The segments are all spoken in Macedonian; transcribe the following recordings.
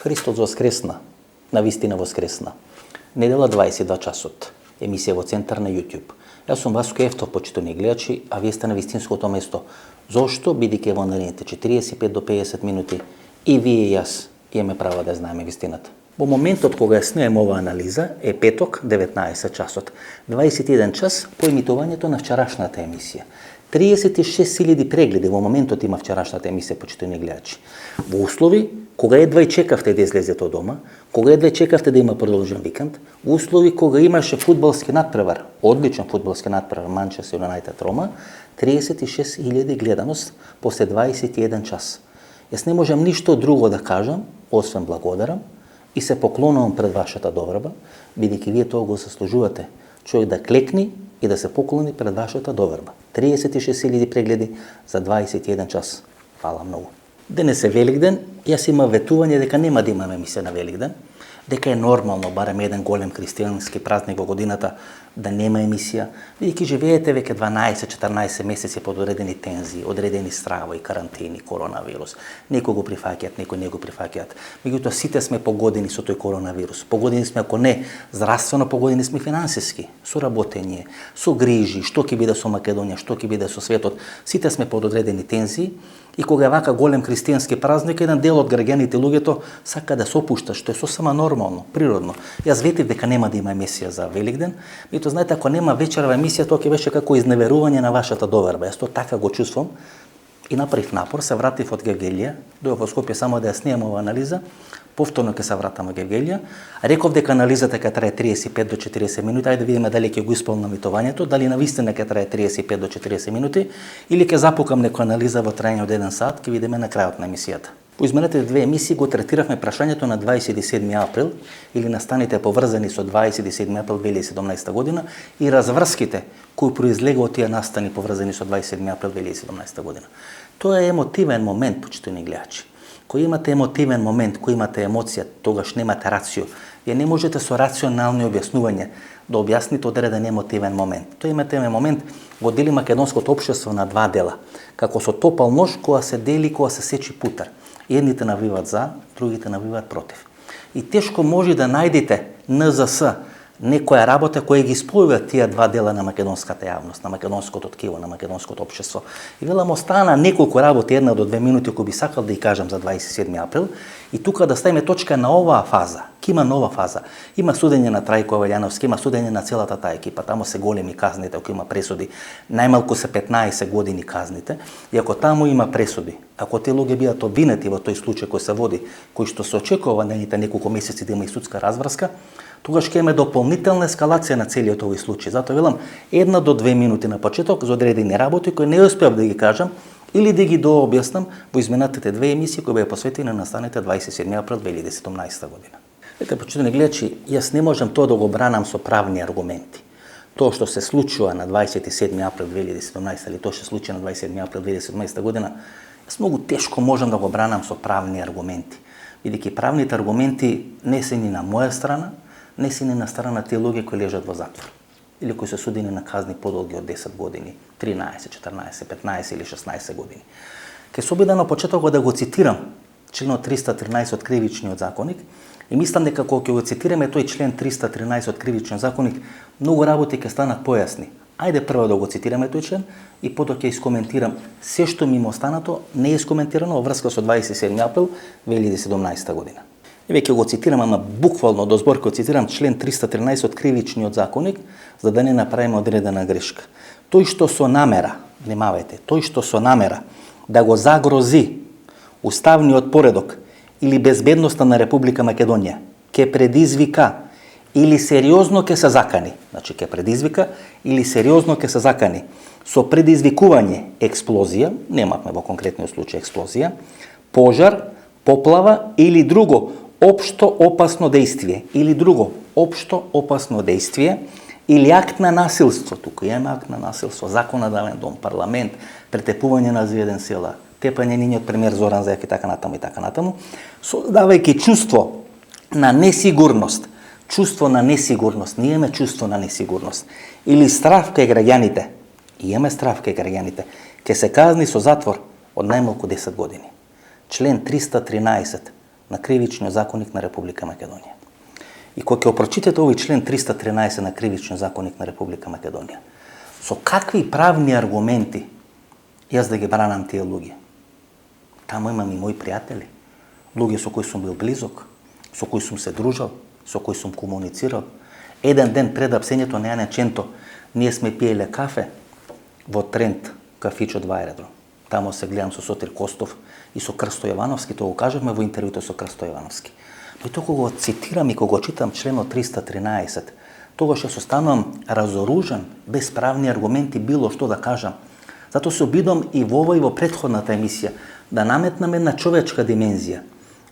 Христос воскресна, навистина воскресна. Недела 22 часот, емисија во центар на YouTube. Јас сум Васко Ефтов, почитувани гледачи, а вие сте на вистинското место. Зошто? Бидејќи во наредните 45 до 50 минути и вие и јас имаме право да знаеме вистината. Во моментот кога ја снимаме оваа анализа е петок, 19 часот. 21 час по емитувањето на вчерашната емисија. 36.000 прегледи во моментот има вчерашната емисија, почитувани гледачи. Во услови кога едва и чекавте да излезете од дома, кога едва и чекавте да има продолжен викенд, во услови кога имаше фудбалски надпревар, одличен фудбалски надпревар Манчестер Юнайтед Рома, 36.000 гледаност после 21 час. Јас не можам ништо друго да кажам, освен благодарам и се поклонувам пред вашата доверба, бидејќи вие тоа го заслужувате. Човек да клекни и да се поклони пред вашата доверба. 36.000 прегледи за 21 час. Фала многу. Денес е Великден, јас има ветување дека нема да имаме емисија на Великден, дека е нормално барем еден голем христијански празник во годината да нема емисија, бидејќи живеете веќе 12-14 месеци под одредени тензии, одредени стравои, карантини, коронавирус. Некои го прифаќаат, некои не го прифаќаат. Меѓутоа сите сме погодени со тој коронавирус. Погодени сме, ако не здравствено, погодени сме финансиски, со работење, со грижи, што ќе биде со Македонија, што ќе биде со светот. Сите сме под одредени тензии. И кога е вака голем христијански празник, еден дел од граѓаните луѓето сака да се опушта, што е сосема нормално, природно. Јас ветив дека нема да има емисија за Великден, меѓутоа знаете, ако нема вечерва емисија, тоа ќе беше како изневерување на вашата доверба. Јас тоа така го чувствувам и направив напор, се вратив од Гевгелија, дојдов во Скопје само да ја снимам ова анализа, повторно ќе се вратам во Гевгелија. Реков дека анализата ќе трае 35 до 40 минути, ајде да видиме дали ќе го исполнам митувањето, дали навистина ќе трае 35 до 40 минути или ќе запукам некоја анализа во трајање од 1 сат, ќе видиме на крајот на емисијата. Во изминатите две емисии го третиравме прашањето на 27 април или настаните поврзани со 27 април 2017 година и разврските кои произлега од тие настани поврзани со 27 април 2017 година. Тоа е емотивен момент, почитувани гледачи. Кој имате емотивен момент, кој имате емоција, тогаш немате рацио. Вие не можете со рационални објаснувања да објасните одреден емотивен момент. Тој емотивен момент го дели македонското општество на два дела. Како со топал нож која се дели, која се сечи путар. Едните навиват за, другите навиват против. И тешко може да најдете НЗС, некоја работа која ги спојува тие два дела на македонската јавност, на македонското ткиво, на македонското општество. И велам остана неколку работи, 1 до 2 минути кои би сакал да ја кажам за 27 април и тука да ставиме точка на оваа фаза. Ке има нова фаза. Има судење на Трајко Ваљановски, има судење на целата таа екипа, таму се големи казните, ако има пресуди, најмалку се 15 години казните, и ако таму има пресуди, ако тие луѓе бидат обвинети во тој случај кој се води, кој што се очекува наredните неколку месеци да има и судска разврска, тогаш ќе имаме дополнителна ескалација на целиот овој случај. Затоа велам 1 до 2 минути на почеток за одредени работи кои не успеав да ги кажам или да ги дообјаснам во изминатите две емисии кои беа посветени на настаните 27 април 2017 година. Ете, почитувани гледачи, јас не можам тоа да го бранам со правни аргументи. Тоа што се случува на 27 април 2017 или тоа што се случи на 27 април 2017 година, јас многу тешко можам да го бранам со правни аргументи. Бидејќи правните аргументи не се ни на моја страна, не се ни на страна тие луѓе кои лежат во затвор или кои се судени на казни подолги од 10 години, 13, 14, 15 или 16 години. Ке се обидам на почетокот да го цитирам членот 313 од Кривичниот законник и мислам дека кога ќе го цитираме тој член 313 од Кривичниот законник, многу работи ќе станат појасни. Ајде прво да го цитираме тој член и потоа ќе искоментирам се што мимо останато не е искоментирано во врска со 27 април 2017 година. И веќе го цитирам, ама буквално до зборка цитирам член 313 од Кривичниот законник, за да не направиме одредена грешка. Тој што со намера, внимавајте, тој што со намера да го загрози уставниот поредок или безбедноста на Република Македонија, ќе предизвика или сериозно ќе се закани, значи ќе предизвика или сериозно ќе се закани со предизвикување експлозија, немавме во конкретниот случај експлозија, пожар, поплава или друго општо опасно дејствие или акт на насилство, тука имаме акт на насилство, законодавен дом, парламент, претепување на зведен села, тепање ниниот премиер Зоран Заев и така натаму, создавајќи чувство на несигурност, ние имаме чувство на несигурност, или страв кај граѓаните, ќе се казни со затвор од најмалку 10 години. Член 313 на кривичниот законник на Република Македонија. И кога ќе прочитате овој член 313 на кривичниот законник на Република Македонија, со какви правни аргументи јас да ги бранам тие луѓе? Таму имам и мои пријатели, луѓе со кои сум бил близок, со кои сум се дружал, со кои сум комуницирал. Еден ден пред апсењето на Јане Ченто, ние сме пиеле кафе во Трент, кафичот Вајредро. Тамо се гледам со Сотир Костов и со Крсто Јовановски, тоа го кажавме во интервјуто со Крсто Јовановски. Но тоа кога го цитирам и кога го читам членот 313, тогаш ја состанувам разоружен, без правни аргументи, било што да кажам. Затоа се обидам и во ова и во претходната емисија да наметнам една човечка димензија,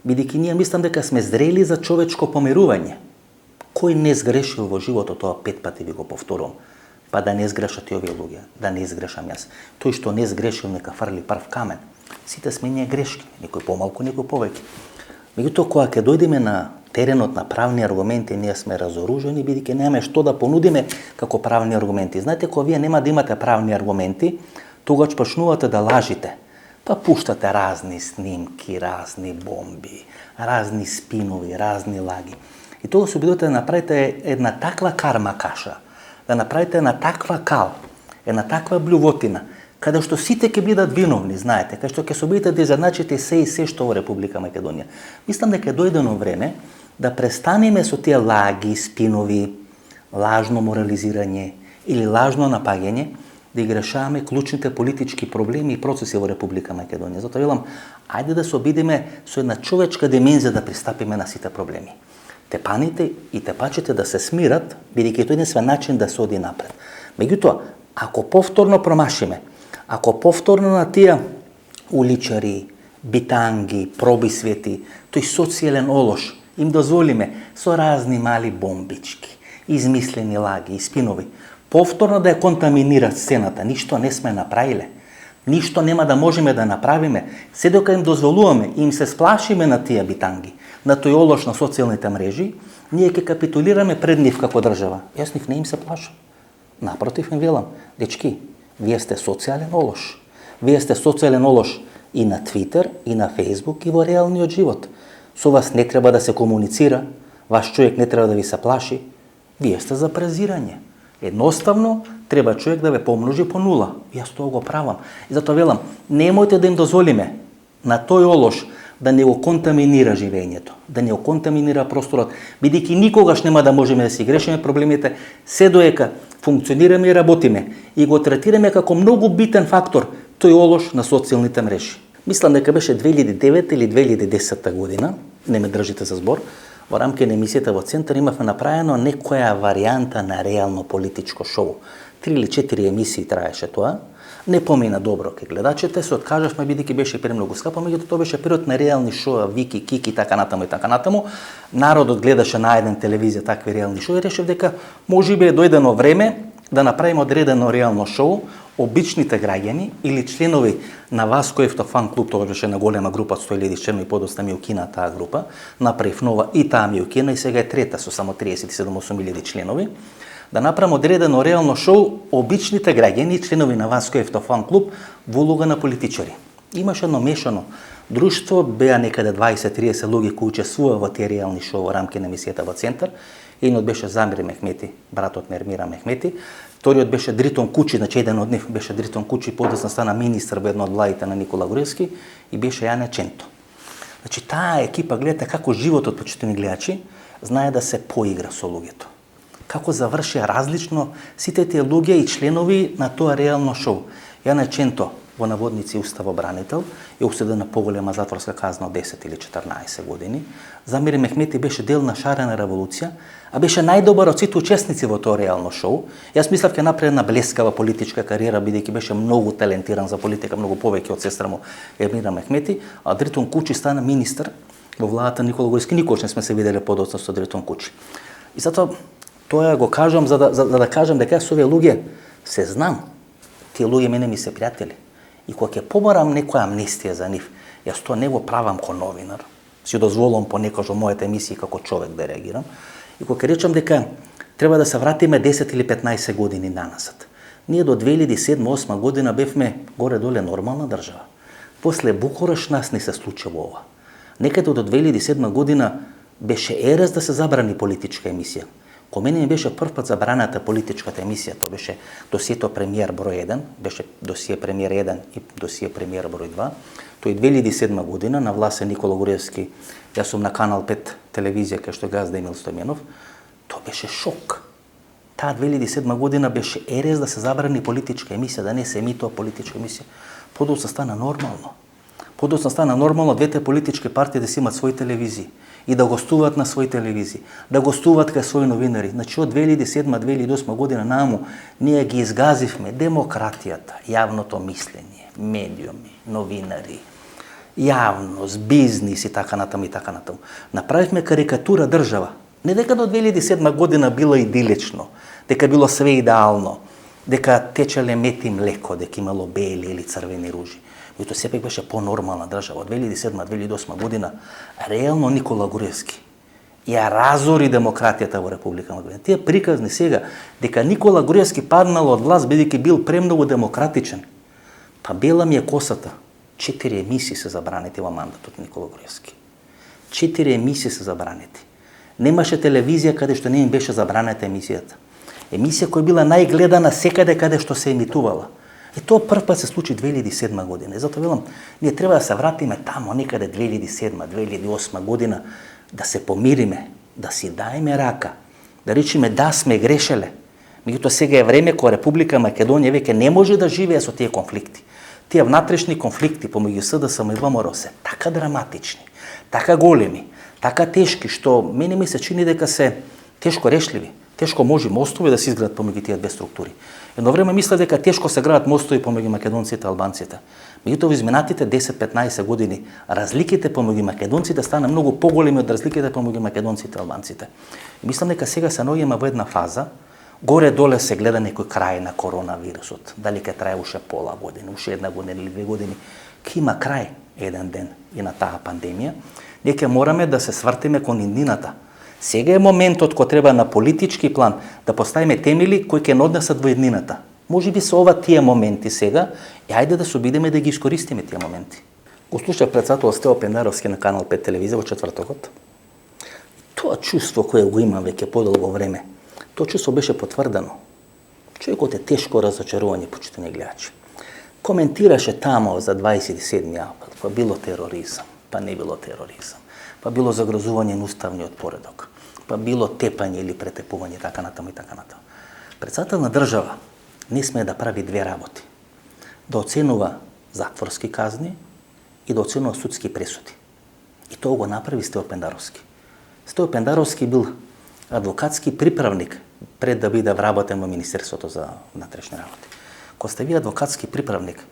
бидејќи ние мислам дека сме зрели за човечко помирување. Кој не сгрешил во животот, тоа 5 пати ви го повторувам, па да не сгрешат и овие луѓе, да не сгрешам јас. Тој што не сгрешил нека фрли прв камен. Сите сме ние грешки, некој помалку, некој повеќе. Меѓутоа, кога ќе дојдеме на теренот на правни аргументи, ние сме разоружени, бидејќи немаме што да понудиме како правни аргументи. Знаете, кога вие нема да имате правни аргументи, тогаш почнувате да лажите. Па пуштате разни снимки, разни бомби, разни спинови, разни лаги. И тогаш се обидувате да направите една таква карма каша, да направите една таква кал, една таква блювотина, каде што сите ќе бидат виновни, знаете, каде што ќе се обидите да изjednačите се и се што во Република Македонија. Мислам дека е дојдено време да престанеме со тие лаги, спинови, лажно морализирање или лажно напаѓање, да ги решаваме клучните политички проблеми и процеси во Република Македонија. Затоа велам, ајде да се обидиме со една човечка димензија да пристапиме на сите проблеми. Тепаните и тепачите да се смират, бидејќи тоа е единствен начин да се оди напред. Меѓутоа, ако повторно промашиме, ако повторно на тие уличари, битанги, пробисвети, тој социјален олош им дозволиме со разни мали бомбички, измислени лаги и спинови, повторно да ја контаминират сцената, ништо не сме направиле. Ништо нема да можеме да направиме, се дока им дозволуваме и им се сплашиме на тие битанги, на тој олош на социјалните мрежи, ние ќе капитулираме пред нив како држава. Јас нив не им се плашам. Напротив им велам, дечки, вие сте социјален олош. Вие сте социјален олош и на Твитер, и на Фејсбук, и во реалниот живот. Со вас не треба да се комуницира, ваш човек не треба да ви се плаши. Вие сте за презирање. Едноставно, треба човек да ве помножи по нула. Јас тоа го правам. И затоа велам, немојте да им дозволиме на тој олош да не го контаминира живењето, да не го контаминира просторот, бидејќи никогаш нема да можеме да си грешиме проблемите, се доека функционираме и работиме и го третираме како многу битен фактор тој олош на социјалните мрежи. Мислам дека беше 2009 или 2010 година, не ме држите за збор, во рамки на емисијата во Центар имавме направено некоја варијанта на реално политичко шоу. 3 или 4 емисии траеше тоа. Не помина добро кај гледачите, се откажавме бидејќи беше премногу скапо, меѓутоа тоа беше период на реални шоуа, Вики, Кики, така натаму и така натаму. Народот гледаше на еден телевизија такви реални шоуи и решив дека можеби е дојдено време да направиме одредено реално шоу, обичните граѓани или членови на Васко фан клуб, тоа беше на голема група, 100.000 членови, подоцна ми укина таа група, направив нова и таа ми укина и сега е трета со само 37-8.000 членови, да направам одредено реално шоу обичните граѓани, членови на Васко фан клуб во улога на политичари. Имаше едно мешано друштво, беа некаде 20-30 луѓе кои учествуваа во тие реални шоу во рамки на емисијата во Центар. Едниот беше Замир Мехмети, братот на Ермира Мехмети. Вториот беше Дритон Кучи, значи еден од нив беше Дритон Кучи, подоцна стана министар во една од владите на Никола Груевски и беше Јане Ченто. Значи таа екипа, гледате како животот, почитувани гледачи, знае да се поигра со луѓето. Како заврши различно сите тие луѓе и членови на тоа реално шоу. Јане Ченто, во наводници уставобранител, е осуден на поголема затворска казна од 10 или 14 години. Замир Мехмети беше дел на шарена револуција, а беше најдобар од сите учесници во тоа реално шоу. Јас мислев ќе направи една блескава политичка кариера, бидејќи беше многу талентиран за политика, многу повеќе од сестра му Ермира Мехмети, а Дритон Кучи стана министар во владата Никола Груевски. Никош не сме се виделе подоцна со Дритон Кучи. И затоа тоа го кажам за да кажам дека со овие луѓе се знам. Тие луѓе мене ми се пријатели. И кога ќе побарам некоја амнестија за нив, јас тоа не го правам ко новинар, си дозволувам понекогаш во моите емисии како човек да реагирам, и кога ќе речам дека треба да се вратиме 10 или 15 години наназад. Ние до 2007-2008 година бевме горе-доле нормална држава. После Букуреш нас не се случило ова. Некаде до 2007 година беше ерес да се забрани политичка емисија. Ко мене ми беше прв пат забраната политичката емисија, тоа беше досието премиер број 1, беше досие премиер 1 и досие премиер број 2. Тој 2007 година на власт е Никола Груевски, јас сум на Канал 5 телевизија кај што газда Емил Стојменов. Тоа беше шок. Таа 2007 година беше ерес да се забрани политичка емисија, да не се емитува политичка емисија. Подоцна стана нормално. Подоцна стана нормално двете политички партии да си имат своји телевизии и да гостуваат на своји телевизии, да гостуваат кај своји новинари. Значи од 2007-2008 година наму ние ги изгазивме демократијата, јавното мислење, медиуми, новинари, јавност, бизнис и така натаму и така натаму. Направивме карикатура држава. Не дека до 2007 година било идилично, дека било све идеално, дека течеле мед и млеко, дека имало бели или црвени ружи. Меѓутоа сепак беше по-нормална држава. Од 2007-2008 година реално Никола Груевски ја разори демократијата во Република Македонија. Тие приказни сега дека Никола Груевски паднал од власт бидејќи бил премногу демократичен. Па бела ми е косата. 4 емисии се забранети во мандатот Никола Груевски. 4 емисии се забранети. Немаше телевизија каде што не им беше забранета емисијата. Емисија која била најгледана секаде каде што се емитувала. И тоа прв пат се случи 2007 година. И затоа велам, ние треба да се вратиме тамо некаде 2007-2008 година, да се помириме, да си даеме рака, да речеме да сме грешеле. Меѓутоа сега е време кога Република Македонија веќе не може да живее со тие конфликти. Тие внатрешни конфликти помеѓу СДСМ и ВМРО се така драматични, така големи, така тешки, што мене ми се чини дека се тешко решливи. Тешко може мостови да се изградат помеѓу тие две структури. Едно време мисля дека тешко се градат мостови помеѓу македонците и албанците. Меѓутоа во изминатите 10-15 години разликите помеѓу македонците стана многу поголеми од разликите помеѓу македонците и албанците. И мислам дека сега се наоѓаме во една фаза, горе-доле се гледа некој крај на коронавирусот. Дали ќе трае уште пола година, уште една година или 2 години, ќе има крај еден ден и на таа пандемија. Ние ќе мораме да се свртиме кон иднината. Сега е моментот кој треба на политички план да поставиме темели кои ќе однесат во иднината. Може би со ова тие моменти сега, и ајде да се обидеме да ги искористиме тие моменти. Го слушав председател Стево Пендаровски на Канал 5 телевизија во четвртокот. Тоа чувство кое го имам веќе подолго време, тоа чувство беше потврдено. Човекот е тешко разочарување, почитани гледачи. Коментираше тамо за 27 април, па било тероризам, па не било тероризам, па било загрозување на уставниот поредок, па било тепање или претепување, така натаму и така натаму. Председател на држава не смее да прави две работи. Да оценува затворски казни и да оценува судски пресуди. И тоа го направи Стево Пендаровски. Стево Пендаровски бил адвокатски приправник пред да биде вработен во Министерството за внатрешни работи. Кога сте вие адвокатски приправник,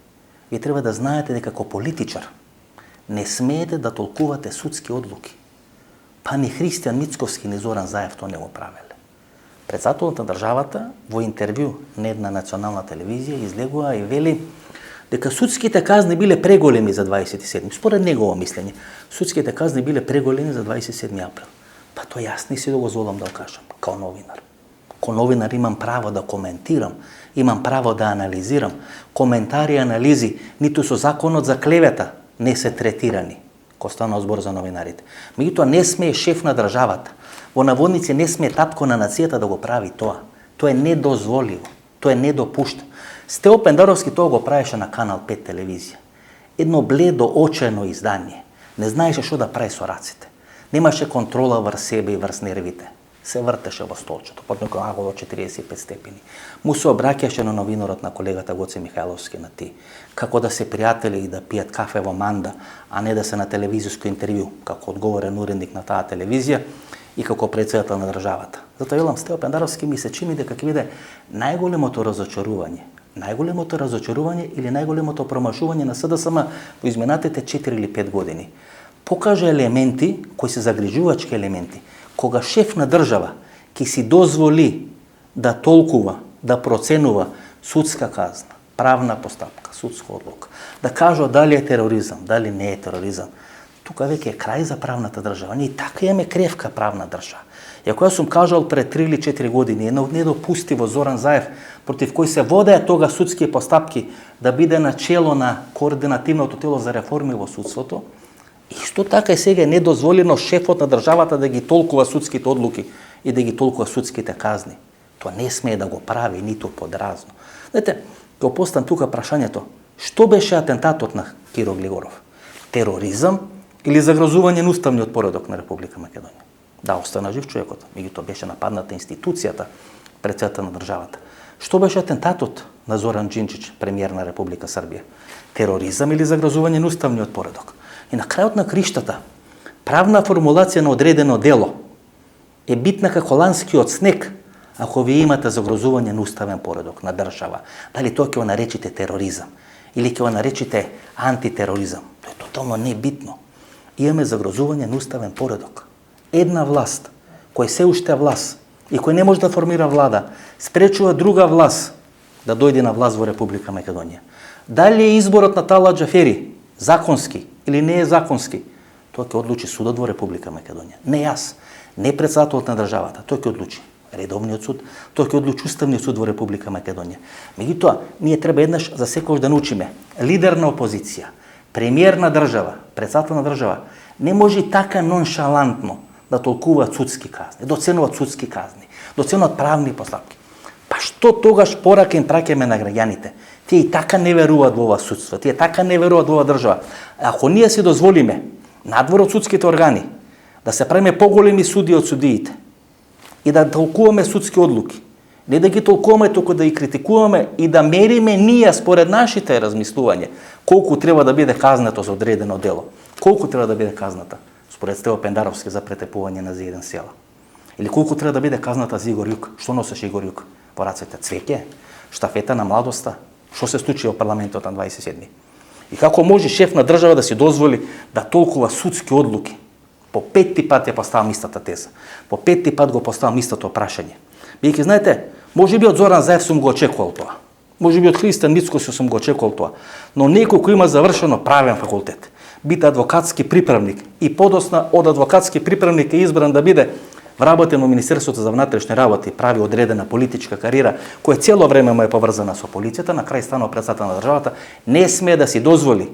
вие треба да знаете дека како политичар не смеете да толкувате судски одлуки. Па ни Христијан Мицковски, ни Зоран Заев тоа не го правеле. Председателот на државата во интервју на една национална телевизија излегува и вели дека судските казни биле преголеми за 27. Според негово мислење, судските казни биле преголеми за 27 април. Па тоа јас не си да го золам да го кажам, као новинар. Ко новинар имам право да коментирам, имам право да анализирам. Коментари и анализи ниту со законот за клевета не се третирани, ко станува збор за новинарите. Меѓутоа не смее шеф на државата, во наводници не смее татко на нацијата да го прави тоа. Тоа е недозволиво, тоа е недопуштено. Стево Пендаровски тоа го правеше на Канал 5 телевизија. Едно бледо, очено издание. Не знаеше што да прави со раците. Немаше контрола врз себе и врз нервите. Се вртеше во столчето, потоа аголо 45 степени. Му се обраќаше на новинарот на колегата Гоце Михајловски на ти. Како да се пријатели и да пијат кафе во Манда, а не да се на телевизиско интервју, како одговорен уредник на таа телевизија и како председател на државата. Затоа велам, Стево Пендаровски ми се чини дека ќе биде најголемото разочарување. Најголемото разочарување или најголемото промашување на СДСМ во изминатите 4 или 5 години. Покажа елементи кои се загрижувачки елементи. Кога шеф на држава ќе си дозволи да толкува, да проценува судска казна, правна постапка, судска одлука, да кажува дали е тероризам, дали не е тероризам, тука веќе е крај за правната држава. Ние така имаме кревка правна држава. И ако јас сум кажал пред 3 или 4 години, едно недопустиво Зоран Заев, против кој се водеа тога судски постапки, да биде начело на координативното тело за реформи во судството, Исто така и сега е недозволено шефот на државата да ги толкува судските одлуки и да ги толкува судските казни. Тоа не смее да го прави ниту подразно. Знаете, го постан тука прашањето, што беше атентатот на Киро Глигоров? Тероризам или загрозување на уставниот поредок на Република Македонија? Да, остана жив човекот, меѓутоа беше нападната институцијата, председател на државата. Што беше атентатот на Зоран Џинџич, премиер на Република Србија? Тероризам или загрозување на уставниот поредок? И на крајот на криштата, правна формулација на одредено дело е битна како ланскиот снег, ако ви имате загрозување на уставен поредок на држава. Дали тоа ќе го наречите тероризам или ќе го наречите антитероризам? Тоа е тотално небитно. Имаме загрозување на уставен поредок. Една власт, која се уште власт и која не може да формира влада, спречува друга власт да дојде на власт во Република Македонија. Дали е изборот на Талат Џафери законски или не е законски? Тоа ќе одлучи судот во Република Македонија. Не јас, не председателот на државата, тој ќе одлучи. Редовниот суд, тој ќе одлучи Уставниот суд во Република Македонија. Меѓутоа, ние треба еднаш за секојаш да научиме. Лидер на опозиција, премиер на држава, председател на држава, не може така ноншалантно да толкуваат судски казни, да оценуваат судски казни, да оценуваат правни постапки. Па што тогаш порака им праќаме на граѓаните? Тие и така не веруваат во ова судство, тие така не веруваат во ова држава. Ако ние си дозволиме надвор од судските органи да се правиме поголеми суди од судиите и да толкуваме судски одлуки, не да ги толкуваме, туку да ги критикуваме и да мериме ние според нашите размислувања колку треба да биде казнато за одредено дело, колку треба да биде казната според Стево Пендаровски за претепување на зиден села. Или колку треба да биде казната за Игор Јук? Што носеше Игор Јук во рацете? Цвеќе? Штафета на младоста? Што се случи во парламентот на 27. И како може шеф на држава да си дозволи да толкува судски одлуки? По петти пат ја поставам истата теза. По петти пат го поставам истото прашање. Бидејќи знаете, може би од Зоран Заев сум го очекувал тоа. Може би од Христијан Мицкоси сум го очекувал тоа. Но некој кој има завршено правен факултет, бит адвокатски приправник и подосна од адвокатски приправник е избран да биде вработен во Министерството за внатрешни работи, прави одредена политичка кариера, која цело време му е поврзана со полицијата, на крај станува председател на државата, не смее да си дозволи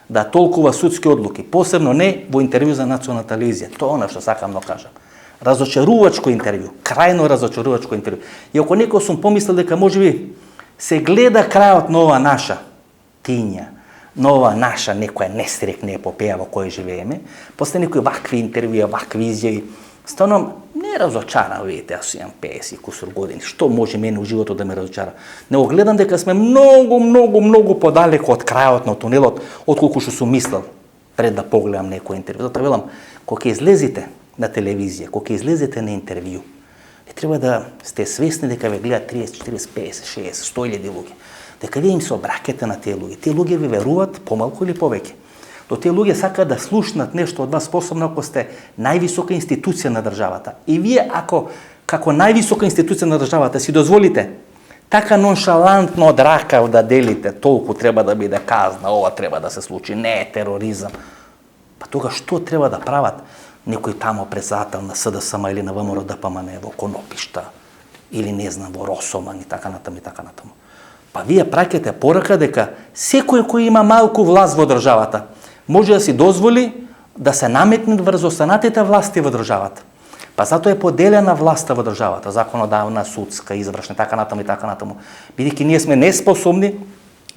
да толкува судски одлуки, посебно не во интервју за национална телевизија. Тоа она што сакам да кажам. Разочарувачко интервју, крајно разочарувачко интервју. И ако некој сум помислил дека можеби се гледа крајот на ова наша тиња, на ова наша некоја нестрекна епопеја во која живееме, после некои вакви интервјуи, вакви изјави, станом не разочаран, видите, јас имам 50 кусур години, што може мене у животот да ме разочара? Не го гледам дека сме многу подалеку од крајот на тунелот, отколку што сум мислел пред да погледам некој интервју. Затоа велам, кога ќе излезете на телевизија, кога ќе излезете на интервју, треба да сте свесни дека ве гледаат 30, 40, 50, 60, 100.000 луѓе. Дека вие им се обраќате на тие луѓе. Тие луѓе ви веруваат помалку или повеќе. Но тие луѓе сакаат да слушнат нешто од вас, посебно ако сте највисока институција на државата. И вие ако како највисока институција на државата си дозволите така ноншалантно од рака да делите, толку треба да биде казна, ова треба да се случи, не е тероризам. Па тога што треба да прават некој тамо председател на СДСМ или на ВМРО ДПМН во Конопишта или не знам во Росоман и така натаму и така натаму. Па вие праќате порака дека секој кој има малку власт во државата може да си дозволи да се наметне врз останатите власти во државата. Па затоа е поделена власта во државата, законодавна, судска, извршна, така натаму и така натаму. Бидејќи ние сме неспособни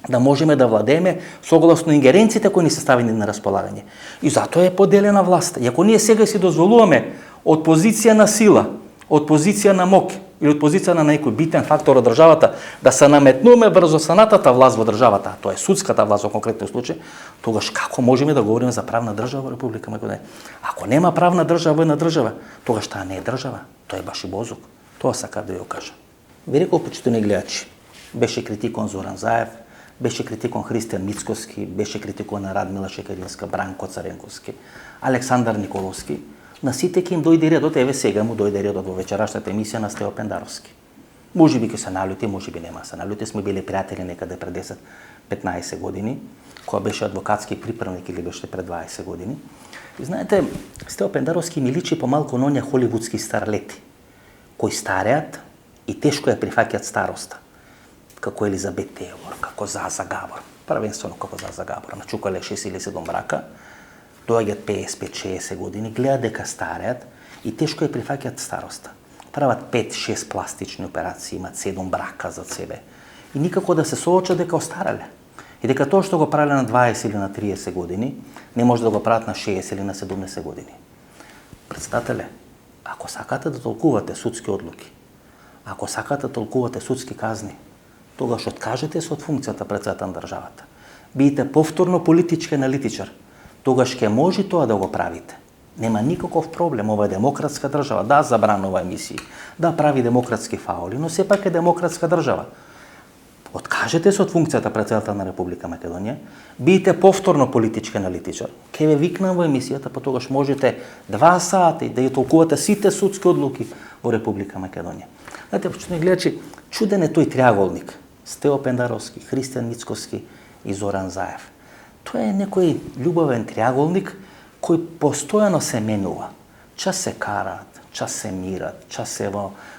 да можеме да владееме согласно ингеренциите кои ни се ставени на располагање. И затоа е поделена власта. И ако ние сега си дозволуваме од позиција на сила, од позиција на моќ или од позиција на некој битен фактор од државата да се наметнуваме врз останатата власт во државата, тоа е судската власт во конкретниот случај, тогаш како можеме да говориме за правна држава во Република Македонија? Ако нема правна држава во една држава, тогаш таа не е држава, тоа е баш и бозук. Тоа сакав да ја кажам. Ви реков, почитувани гледачи, беше критикон Зоран Заев, беше критикон Христијан Мицкоски, беше критикон Радмила Шекеринска, Бранко Царенковски, Александар Николовски. На сите ќе им дојде редот, еве сега му дојде редот во вечерашната емисија на Стево Пендаровски. Можеби ќе се налути, можеби нема се налути, сме били пријатели некаде пред 10-15 години, кога беше адвокатски приправник или беше пред 20 години. И знаете, Стево Пендаровски ми личи помалку на оние холивудски старлети, кои стареат и тешко ја прифаќаат староста. Како Елизабет Тейлор, како Заза Габор, првенствено како Заза Габор, начукале 6 или 7 брака, доаѓаат 55-60 години, гледаат дека стареат и тешко ја прифаќаат староста. Прават 5-6 пластични операции, имат 7 брака за себе и никако да се соочат дека остарале. И дека тоа што го правеле на 20 или на 30 години, не може да го прават на 60 или на 70 години. Представете, ако сакате да толкувате судски одлуки, ако сакате да толкувате судски казни, тогаш откажете се од функцијата председател на државата. Бидете повторно политички аналитичар, тогаш ќе може тоа да го правите. Нема никаков проблем, ова е демократска држава, да забранува емисии, да прави демократски фаули, но сепак е демократска држава. Откажете се од функцијата председател на Република Македонија, бидете повторно политички аналитичар, ќе ве викнам во емисијата, па тогаш можете 2 сати да ја толкувате сите судски одлуки во Република Македонија. Знаете, почитувани гледачи, чуден е тој триаголник. Стево Пендаровски, Христијан Мицковски и Зоран Заев. Тоа е некој љубовен триаголник кој постојано се менува. Час се караат, час се мират, час се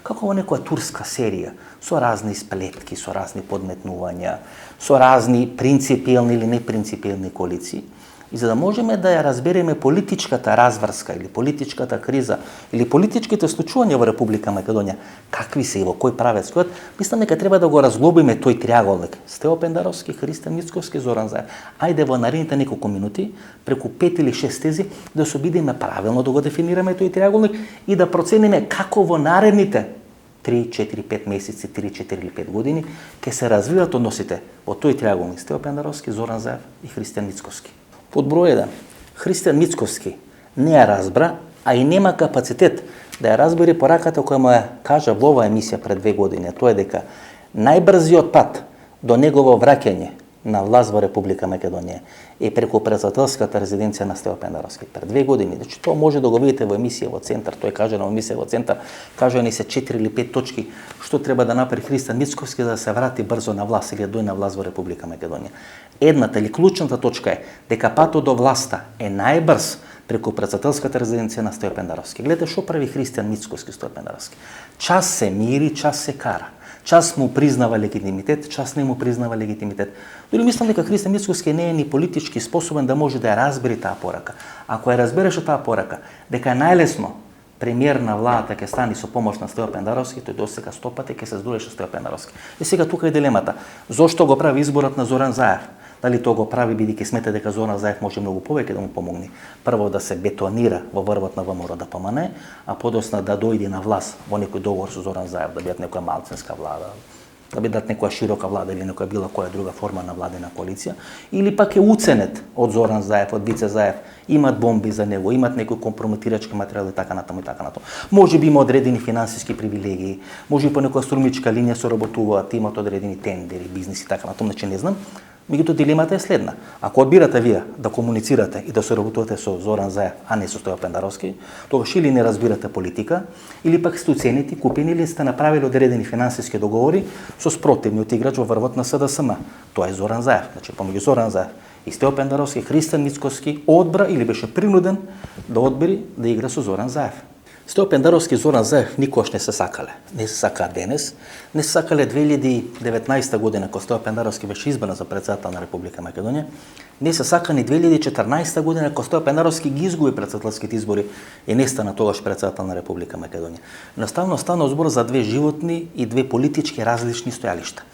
како во некоја турска серија, со разни сплетки, со разни подметнувања, со разни принципиелни или непринципиелни коалиции. И за да можеме да ја разбереме политичката разврска или политичката криза или политичките случувања во Република Македонија, какви се и во кој правец којот, мислам дека треба да го разглобиме тој триаголник. Стево Пендаровски, Христијан Мицковски, Зоран Заев. Ајде во наредните неколку минути, преку 5 или 6 тези, да се обидиме правилно да го дефинираме тој триаголник и да процениме како во наредните 3, 4, 5 месеци, 3, 4 или 5 години ќе се развиваат односите во тој триаголник. Стево Пендаровски, Зоран Заев и Христијан Мицковски. Под број 1, Христијан Мицковски не ја разбра, а и нема капацитет да ја разбере пораката која му ја кажа во оваа емисија пред 2 години. Тоа е дека најбрзиот пат до негово враќање на власт во Република Македонија е преку председателската резиденција на Стево Пендаровски. Пред 2 години. Значи, тоа може да го видите во емисија во Центар. Тој каже на емисија во Центар, кажани се 4 или 5 точки што треба да направи Христијан Мицковски за да се врати брзо на власт или да дојде на власт во Република Македонија. Едната или клучната точка е дека патот до власта е најбрз преку председателската резиденција на Стево Пендаровски. Гледате што прави Христијан Мицковски Стево Пендаровски. Час се мири, час се кара. Час му признава легитимитет, час не му признава легитимитет. Дори мислам дека Христијан Мицковски не е ни политички способен да може да ја разбере таа порака. Ако ја разбереше таа порака, дека е најлесно премиер на владата ќе стане со помош на Стево Пендаровски, тој досега 100 пати ќе се здруеше со Стево Пендаровски. И сега тука е дилемата. Зошто го прави изборот на Зоран Заев? Дали тоа го прави бидејќи смета дека Зоран Заев може многу повеќе да му помогне? Прво да се бетонира во врвот на ВМРО да помане, а подосна да дојде на власт во некој договор со Зоран Заев, да бидат некоја малцинска влада, да бидат некоја широка влада или некоја била која друга форма на владена коалиција, или пак е уценет од Зоран Заев, од Вице Заев, имат бомби за него, имат некои компрометирачки материјали и така натаму и така натаму. Може би има одредени финансиски привилегии, може би по некоја струмичка линија соработуваат, имат одредени тендери, бизниси и така натаму, значи не знам. Меѓутоа дилемата е следна. Ако одбирате вие да комуницирате и да соработувате со Зоран Заев, а не со Стево Пендаровски, тогаш или не разбирате политика, или пак сте уценети, купени или сте направили одредени финансиски договори со спротивниот играч во врвот на СДСМ. Тоа е Зоран Заев. Значи помеѓу Зоран Заев и Стево Пендаровски, Христијан Мицковски одбра или беше принуден да одбери да игра со Зоран Заев. Стево Пендаровски и Зоран Заев никогаш не се сакале. Не се сакаат денес. Не се сакале 2019 година, кога Стево Пендаровски беше избран за председател на Република Македонија. Не се сака ни 2014 година, кога Стево Пендаровски ги изгуби председателските избори и не стана тогаш председател на Република Македонија. Наставно стана збор за две животни и две политички различни стојалишта.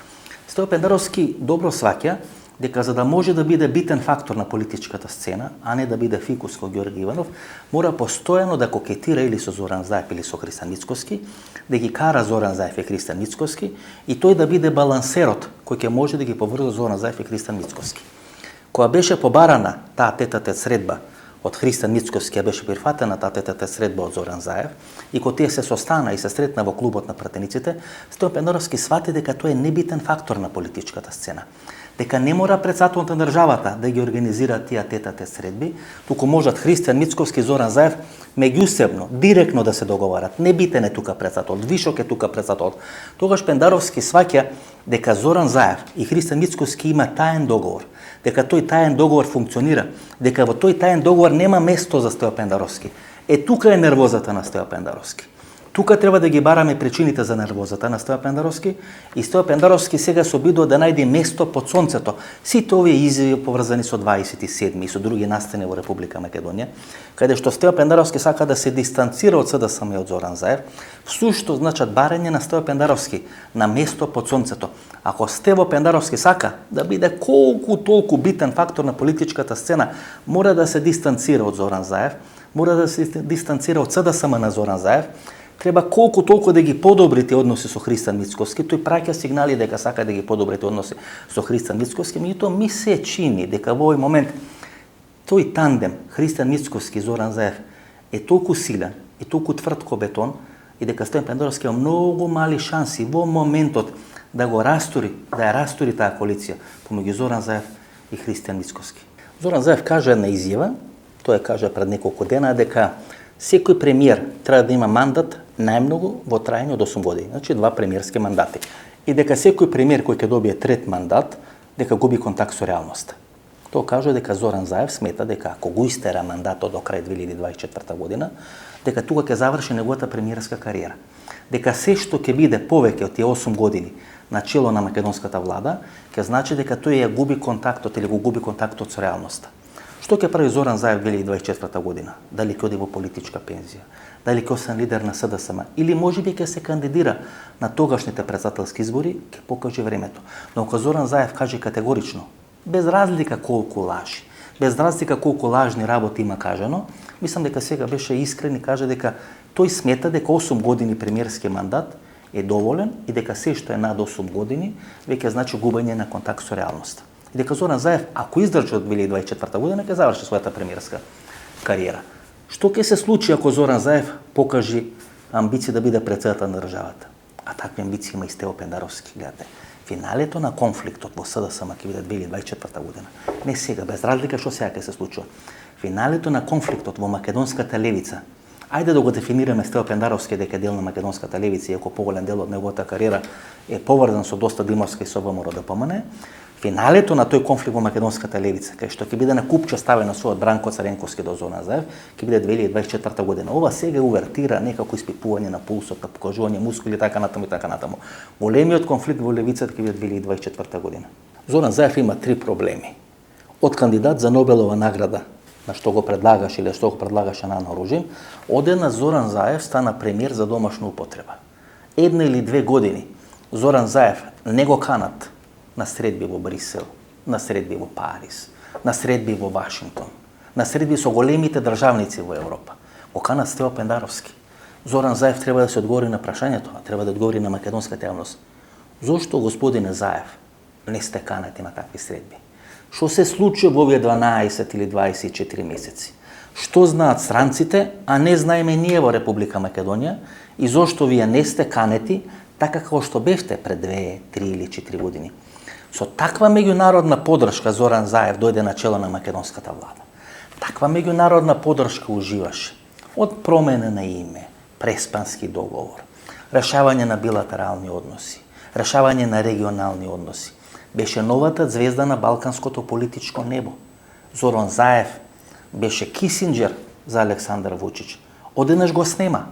Стево Пендаровски добро сваќа дека за да може да биде битен фактор на политичката сцена, а не да биде фикус кој Георги Иванов, мора постојано да кокетира или со Зоран Заев или со Христијан Мицковски, да ги кара Зоран Заев и Христијан Мицковски и тој да биде балансерот кој ќе може да ги поврза Зоран Заев и Христијан Мицковски. Кога беше побарана таа тет-а-тет средба од Христијан Мицковски, беше прифатена таа тет-а-тет средба од Зоран Заев и кога тие се состана и се сретна во клубот на пратениците, Стево Пендаровски свати дека тој е небитен фактор на политичката сцена. Дека не мора председателот на државата да ги организира тие тет-а-тет средби, туку можат Христијан Мицковски и Зоран Заев меѓусебно, директно да се договарат. Не битен е тука председателот, вишок е тука председателот. Тогаш Пендаровски сваќа дека Зоран Заев и Христијан Мицковски има таен договор, дека тој таен договор функционира, дека во тој таен договор нема место за Стево Пендаровски. Е тука е нервозата на Стево Пендаровски. Тука треба да ги бараме причините за нервозата на Стојан Пендаровски и Стојан Пендаровски сега се обидува да најде место под сонцето. Сите овие изјави поврзани со 27 и со други настани во Република Македонија, каде што Стојан Пендаровски сака да се дистанцира од СДСМ и од Зоран Заев, всушто значат барање на Стојан Пендаровски на место под сонцето. Ако Стево Пендаровски сака да биде колку толку битен фактор на политичката сцена, мора да се дистанцира од Зоран Заев, мора да се дистанцира од СДСМ на Зоран Заев, треба колку толку да ги подобри тие односи со Христан Мицкоски. Тој праќа сигнали дека сака да ги подобри тие односи со Христан Мицкоски, меѓутоа ми се чини дека во овој момент тој тандем Христан Мицкоски и Зоран Заев е толку силен и толку тврд ко бетон и дека Стојан Пендаровски има многу мали шанси во моментот да го растури, да ја растури таа коалиција помеѓу Зоран Заев и Христан Мицкоски. Зоран Заев кажа една изјава, тој кажа пред неколку дена дека секој премиер треба да има мандат најмногу во трајање од 8 години, значи 2 премиерски мандати. И дека секој премиер кој ќе добие трет мандат, дека губи контакт со реалноста. Тоа кажува дека Зоран Заев смета дека ако го истера мандатот до крај 2024 година, дека тука ќе заврши неговата премиерска кариера. Дека се што ќе биде повеќе од тие 8 години на чело на македонската влада, ќе значи дека тој ја губи контактот или го губи контактот со реалноста. Што ќе прави Зоран Заев 2024 година? Дали ќе оди во политичка пензија? Дали ќе остане лидер на СДСМ? Или можеби ќе се кандидира на тогашните претседателски избори, ќе покаже времето. Но ако Зоран Заев каже категорично, без разлика колку лажи, без разлика колку лажни работи има кажано, мислам дека сега беше искрен и каже дека тој смета дека 8 години премиерски мандат е доволен и дека се што е над 8 години веќе значи губење на контакт со реалноста. И дека Зоран Заев, ако издржи од 2024 година, ќе заврши својата премиерска кариера. Што ќе се случи ако Зоран Заев покаже амбиција да биде претседател на државата? А такви амбиции има и Стево Пендаровски. Гледате, финалето на конфликтот во СДСМ ќе биде 2024 година. Не сега, без разлика што сега ќе се случува. Финалето на конфликтот во македонската левица. Ајде да го дефинираме Стево Пендаровски дека е дел на македонската левица, иако поголем дел од неговата кариера е поврзан со доста Димовска и со ВМРО ДПМН. Финалето на тој конфликт во македонската левица, кај што ќе биде на купче ставено со од Бранко Царенковски до Зоран Заев, ќе биде 2024 година. Ова сега увертира некако испипување на пулсот, на покажување мускули, така натаму и така натаму. Големиот конфликт во левицата ќе биде 2024 година. Зоран Заев има 3 проблеми. Од кандидат за Нобелова награда, на што го предлагаше или што го предлагаше Нано Ружин, одеднаш Зоран Заев стана премиер за домашна употреба. 1 или 2 години Зоран Заев не го канат на средби во Брисел, на средби во Париз, на средби во Вашингтон, на средби со големите државници во Европа. Го канат Стево Пендаровски. Зоран Заев треба да се одговори на прашањето, а треба да одговори на македонската јавност. Зошто, господине Заев, не сте канати на такви средби? Што се случи во овие 12 или 24 месеци? Што знаат странците, а не знаеме ние во Република Македонија и зошто вие не сте канети така како што бевте пред 2, 3 или 4 години? Со таква меѓународна поддршка Зоран Заев дојде на чело на македонската влада. Таква меѓународна поддршка уживаше од промена на име, преспански договор, решавање на билатерални односи, решавање на регионални односи. Беше новата звезда на балканското политичко небо. Зоран Заев беше Кисинџер за Александар Вучич. Одеднаш го снема.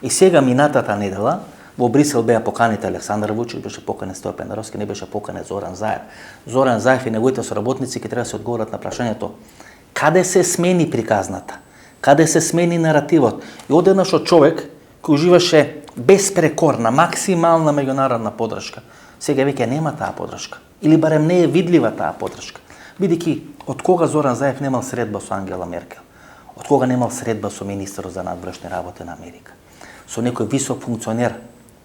И сега минатата недела во Брисел беа поканите Александар Вучич, беше поканен Стојан Пендаровски, не беше поканен Зоран Заев. Зоран Заев и неговите соработници ќе треба да се одговорат на прашањето каде се смени приказната, каде се смени наративот. И одеднаш од човек кој уживаше безпрекорна, максимална меѓународна поддршка, сега веќе нема таа поддршка. Или барем не е видлива таа поддршка. Бидејќи од кога Зоран Заев немал средба со Ангела Меркел, од кога немал средба со министерот за надвршни работи на Америка, со некој висок функционер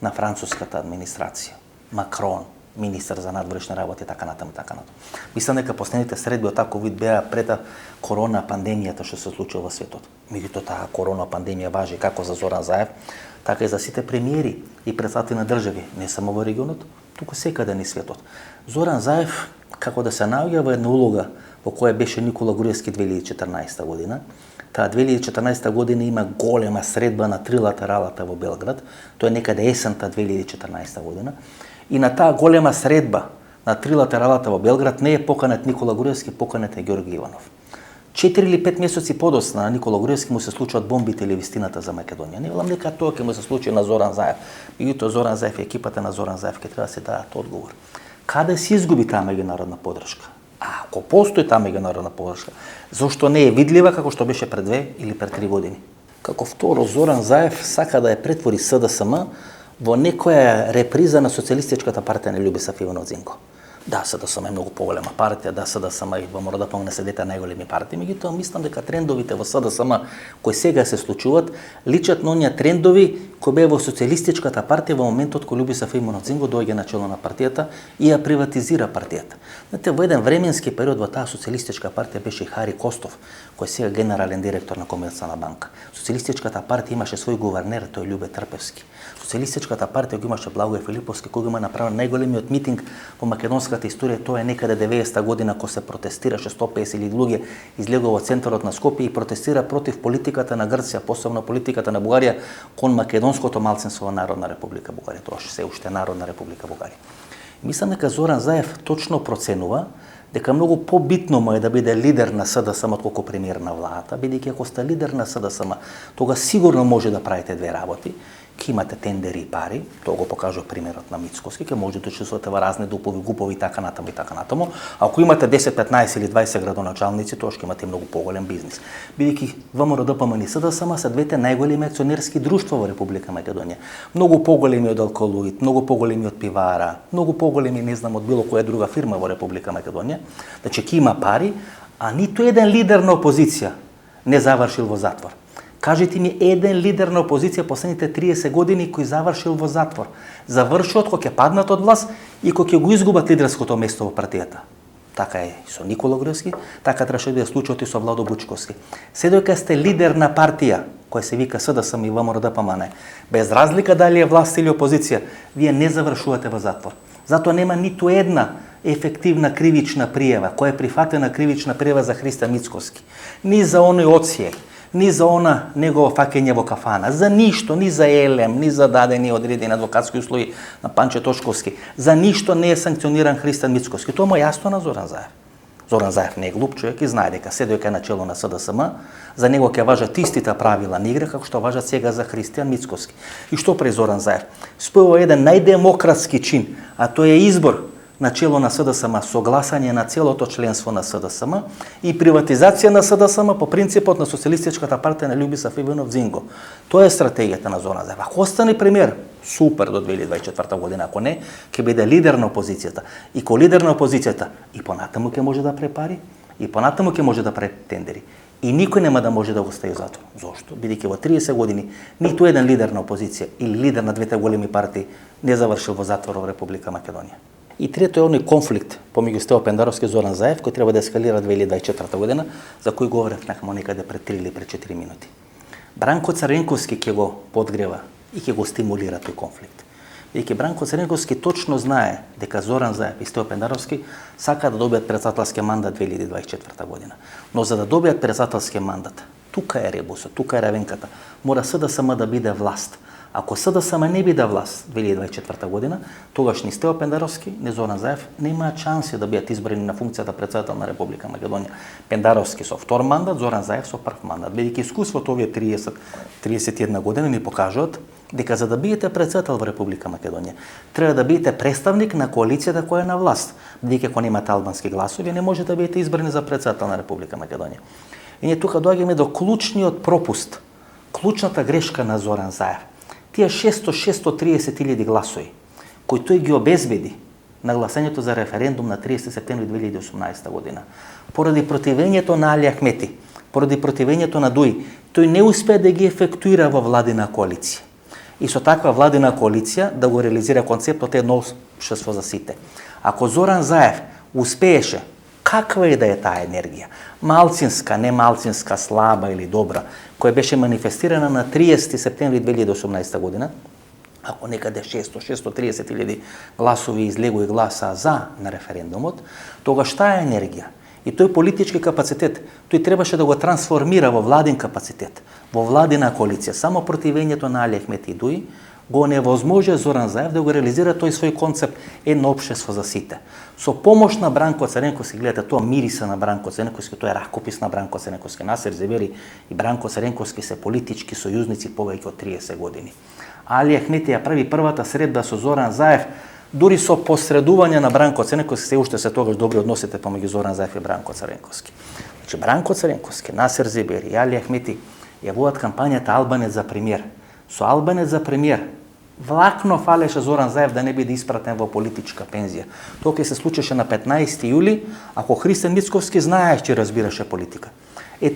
на француската администрација, Макрон, министер за надвршни работи, така натаму, така натаму. Мислам дека последните средби од таков вид беа пред корона пандемијата што се случува во светот. Меѓутоа таа корона пандемија важи како за Зоран Заев, така и за сите премиери и претседатели на држави, не само во регионот, туку секаде низ светот. Зоран Заев како да се наоѓа во една улога во која беше Никола Груевски 2014 година. Таа 2014 година има голема средба на трилатералата во Белград, тоа е некаде есента 2014 година. И на таа голема средба на трилатералата во Белград не е поканет Никола Груевски, поканет е Ѓорги Иванов. 4 или 5 месеци подосна на Никола Груевски му се случуваат бомбите или вистината за Македонија. Не велам дека тоа ќе му се случи на Зоран Заев. Меѓутоа Зоран Заев и екипата на Зоран Заев ќе треба да се дадат одговор. Каде се изгуби таа меѓународна поддршка? А ако постои таа меѓународна поддршка, зошто не е видлива како што беше пред 2 или пред 3 години? Како второ, Зоран Заев сака да ја претвори СДСМ во некоја реприза на Социјалистичката партија на Љубисав Иванов Зинко. Да, СДСМ е многу поголема партија, да, СДСМ и ВМРО не се двете најголеми партии, меѓутоа мислам дека трендовите во СДСМ кои сега се случуваат личат на оние трендови кои беа во Социјалистичката партија во моментот кога Љубисав Иванов Зинко доаѓа на чело на партијата и ја приватизира партијата. Знаете, во еден временски период во таа Социјалистичка партија беше Хари Костов, кој е сега генерален директор на Комерцна банка. Социјалистичката партија имаше свој гувернер, тој Љубе Трпевски. Социјалистичката партија го имаше Благоје Филиповски, кој го има направен најголемиот митинг во македонската историја. Тоа е некаде 90-та година кога се протестираше 150 или луѓе излегува во центарот на Скопје и протестира против политиката на Грција, посебно политиката на Бугарија кон македонското малцинство во Народна република Бугарија, тоа се уште Народна република Бугарија. Мислам дека Зоран Заев точно проценува дека многу побитно му е да биде лидер на СДСМ отколку премиер на владата, бидејќи ако сте лидер на СДСМ, тога сигурно може да правите две работи. Ке имате тендери и пари, тоа го покажува примерот на Мицкоски, ке може да учествувате во разни дупови, гупови и така натаму и така натаму. Ако имате 10, 15 или 20 градоначалници, тоа ќе имате многу поголем бизнис. Бидејќи ВМРО ДПМН и СДСМ се двете најголеми акционерски друштва во Република Македонија. Многу поголеми од Алколуит, многу поголеми од Пивара, многу поголеми не знам од било која друга фирма во Република Македонија. Значи ке има пари, а ниту еден лидер на опозиција не завршил во затвор. Кажете ми еден лидер на опозиција последните 30 години кој завршил во затвор. Завршил кога ќе паднат од власт и кога ќе го изгубат лидерското место во партијата. Така е со Никола Груевски, така требаше да биде случајот и со Владо Бучковски. Се додека сте лидер на партија која се вика СДСМ и ВМРО ДПМН, без разлика дали е власт или опозиција, вие не завршувате во затвор. Затоа нема ниту една ефективна кривична пријава, која е прифатена кривична пријава за Христо Мицкоски, ни за оној одсјеј, ни за она негово фаќање во кафана, за ништо, ни за елем, ни за дадени одредени адвокатски услови на Панче Тошковски, за ништо не е санкциониран Христо Мицкоски. Тоа му е јасно на Зоран Заев. Зоран Заев не е глуп човек и знае дека се дека е на чело на СДСМ, за него ќе важат истите правила на игра како што важат сега за Христијан Мицкоски. И што прави Зоран Заев? Спојува еден најдемократски чин, а тој е избор на чело на СДСМ, согласање на целото членство на СДСМ и приватизација на СДСМ по принципот на Социјалистичката партија на Љубисав Иванов Зинко. Тоа е стратегијата на Зоран Заев. Ако остане премиер, супер до 2024 година, ако не, ќе биде лидер на опозицијата. И ко лидер на опозицијата, и понатаму ќе може да препари, и понатаму ќе може да прави тендери. И никој нема да може да го стави затвор. Зошто? Бидејќи во 30 години ниту еден лидер на опозиција или лидер на двете големи партии не завршил во затвор во Република Македонија. И трето е оној конфликт помеѓу Стево Пендаровски и Зоран Заев, кој треба да ескалира 2024 година, за кој говорев некаде пред 3 или пред 4 минути. Бранко Црвенковски ќе го подгрева и ќе го стимулира тој конфликт. Бидејќи Бранко Црвенковски точно знае дека Зоран Заев и Стево Пендаровски сакаат да добијат претседателски мандат 2024 година. Но за да добијат претседателски мандат, тука е ребусот, тука е равенката. Мора СДСМ да биде власт. Ако СДСМ не биде власт 2024 година, тогаш ни Стево Пендаровски, ни Зоран Заев немаат шанси да бидат избрани на функцијата претседател на Република Македонија. Пендаровски со втор мандат, Зоран Заев со прв мандат. Бидејќи искуството овие 31 година ни покажуваат дека за да бидете претседател во Република Македонија, треба да бидете представник на коалицијата која е на власт. Бидејќи ако немате албански гласови, не може да бидете избрани за претседател на Република Македонија. И ние тука доаѓаме до клучниот пропуст, клучната грешка на Зоран Заев. Тие 630.000 гласови, кои тој ги обезбеди на гласањето за референдум на 30 септември 2018 година, поради противењето на Али Ахмети, поради противењето на Дуи, тој не успеа да ги ефектуира во владина коалиција. И со таква владина коалиција да го реализира концептот едно општество за сите. Ако Зоран Заев успееше, каква е да е таа енергија, малцинска, не малцинска, слаба или добра, која беше манифестирана на 30 септември 2018 година, ако некаде 630.000 гласови излегува и гласа за на референдумот, тогаш таа енергија и тој политички капацитет, тој требаше да го трансформира во владин капацитет, во владина коалиција. Само противењето на Али Ахмети и Дуи го невозможи Зоран Заев да го реализира тој свој концепт едно општество за сите. Со помош на Бранко Цренковски, гледате, тоа мириса на Бранко Цренковски, тоа е ракопис на Бранко Цренковски. Насер Зевери и Бранко Цренковски се политички сојузници повеќе од 30 години. Али Ахмети ја прави првата средба со Зоран Заев, дури со посредување на Бранко Цренковски, се уште се тогаш добри односите помеѓу Зоран Заев и Бранко Цренковски. Значи Бранко Цренковски, Насер Зебери и Али Ахмети ја водат кампањата Албанец за премиер. Со Албанец за премиер влакно фалеше Зоран Заев да не биде испратен во политичка пензија. Тоа ќе се случеше на 15 јули, ако Христијан Мицковски знаеше че разбираше политика.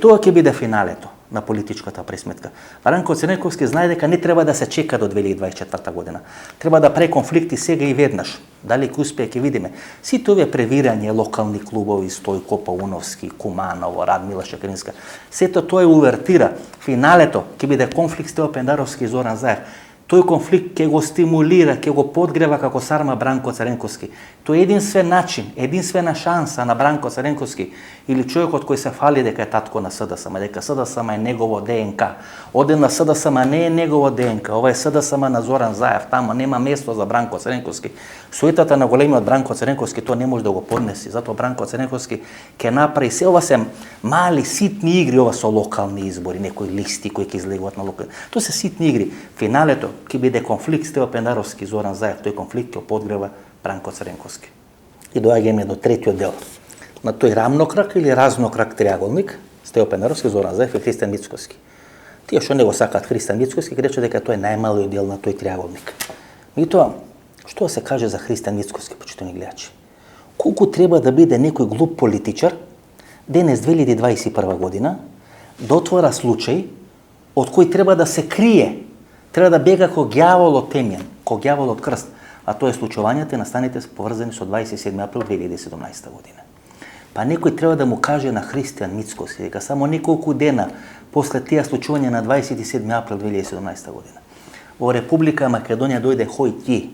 Тоа ќе биде финалето на политичката пресметка. Бранко Цренковски знае дека не треба да се чека до 2024 година. Треба да прави конфликти сега и веднаш. Дали ќе успее ќе видиме. Сите овие превирање локални клубови, Стојко Пауновски, Куманово, Радмила Шекеринска, сето тоа е увертира. Финалето ќе биде конфликт Стео Пендаровски и Зоран Заев. Тој конфликт ќе го стимулира, ќе го подгрева како сарма Бранко Цренковски. Тој е единствен начин, единствена шанса на Бранко Цренковски или човекот кој се фали дека е татко на СДСМ, дека СДСМ е негово ДНК. Оде на СДСМ не е негово ДНК, ова е СДСМ на Зоран Заев, тама нема место за Бранко Цренковски. Суетата на големиот Бранко Цренковски тоа не може да го поднеси, затоа Бранко Цренковски ќе направи се ова се мали ситни игри, ова со локални избори, некои листи кои ќе излегуваат на локални. Тоа се ситни игри. Финалето ќе биде конфликт Стео Пендаровски и Зоран Заев, тој конфликт ќе подгрева Бранко Цренковски. И доаѓаме до третиот дел. На тој рамнокрак или разнокрак триаголник, Стео Пендаровски, Зоран Заев и Христијан Мицковски. Тие што не го сакаат Христијан Мицковски, ќе рече дека тоа е најмалиот дел на тој триаголник. Меѓутоа, што се каже за Христијан Мицковски, почитувани гледачи? Колку треба да биде некој глуп политичар, денес 2021 година, да отвора случај од кој треба да се крие, треба да бега ко ѓавол од темјан, ко ѓавол од крст, а тоа е случувањето и настаните поврзани со 27 април 2017 година. Па некој треба да му каже на Христијан Мицковски дека само неколку дена после тие случувања на 27 април 2017 година во Република Македонија дојде Хојти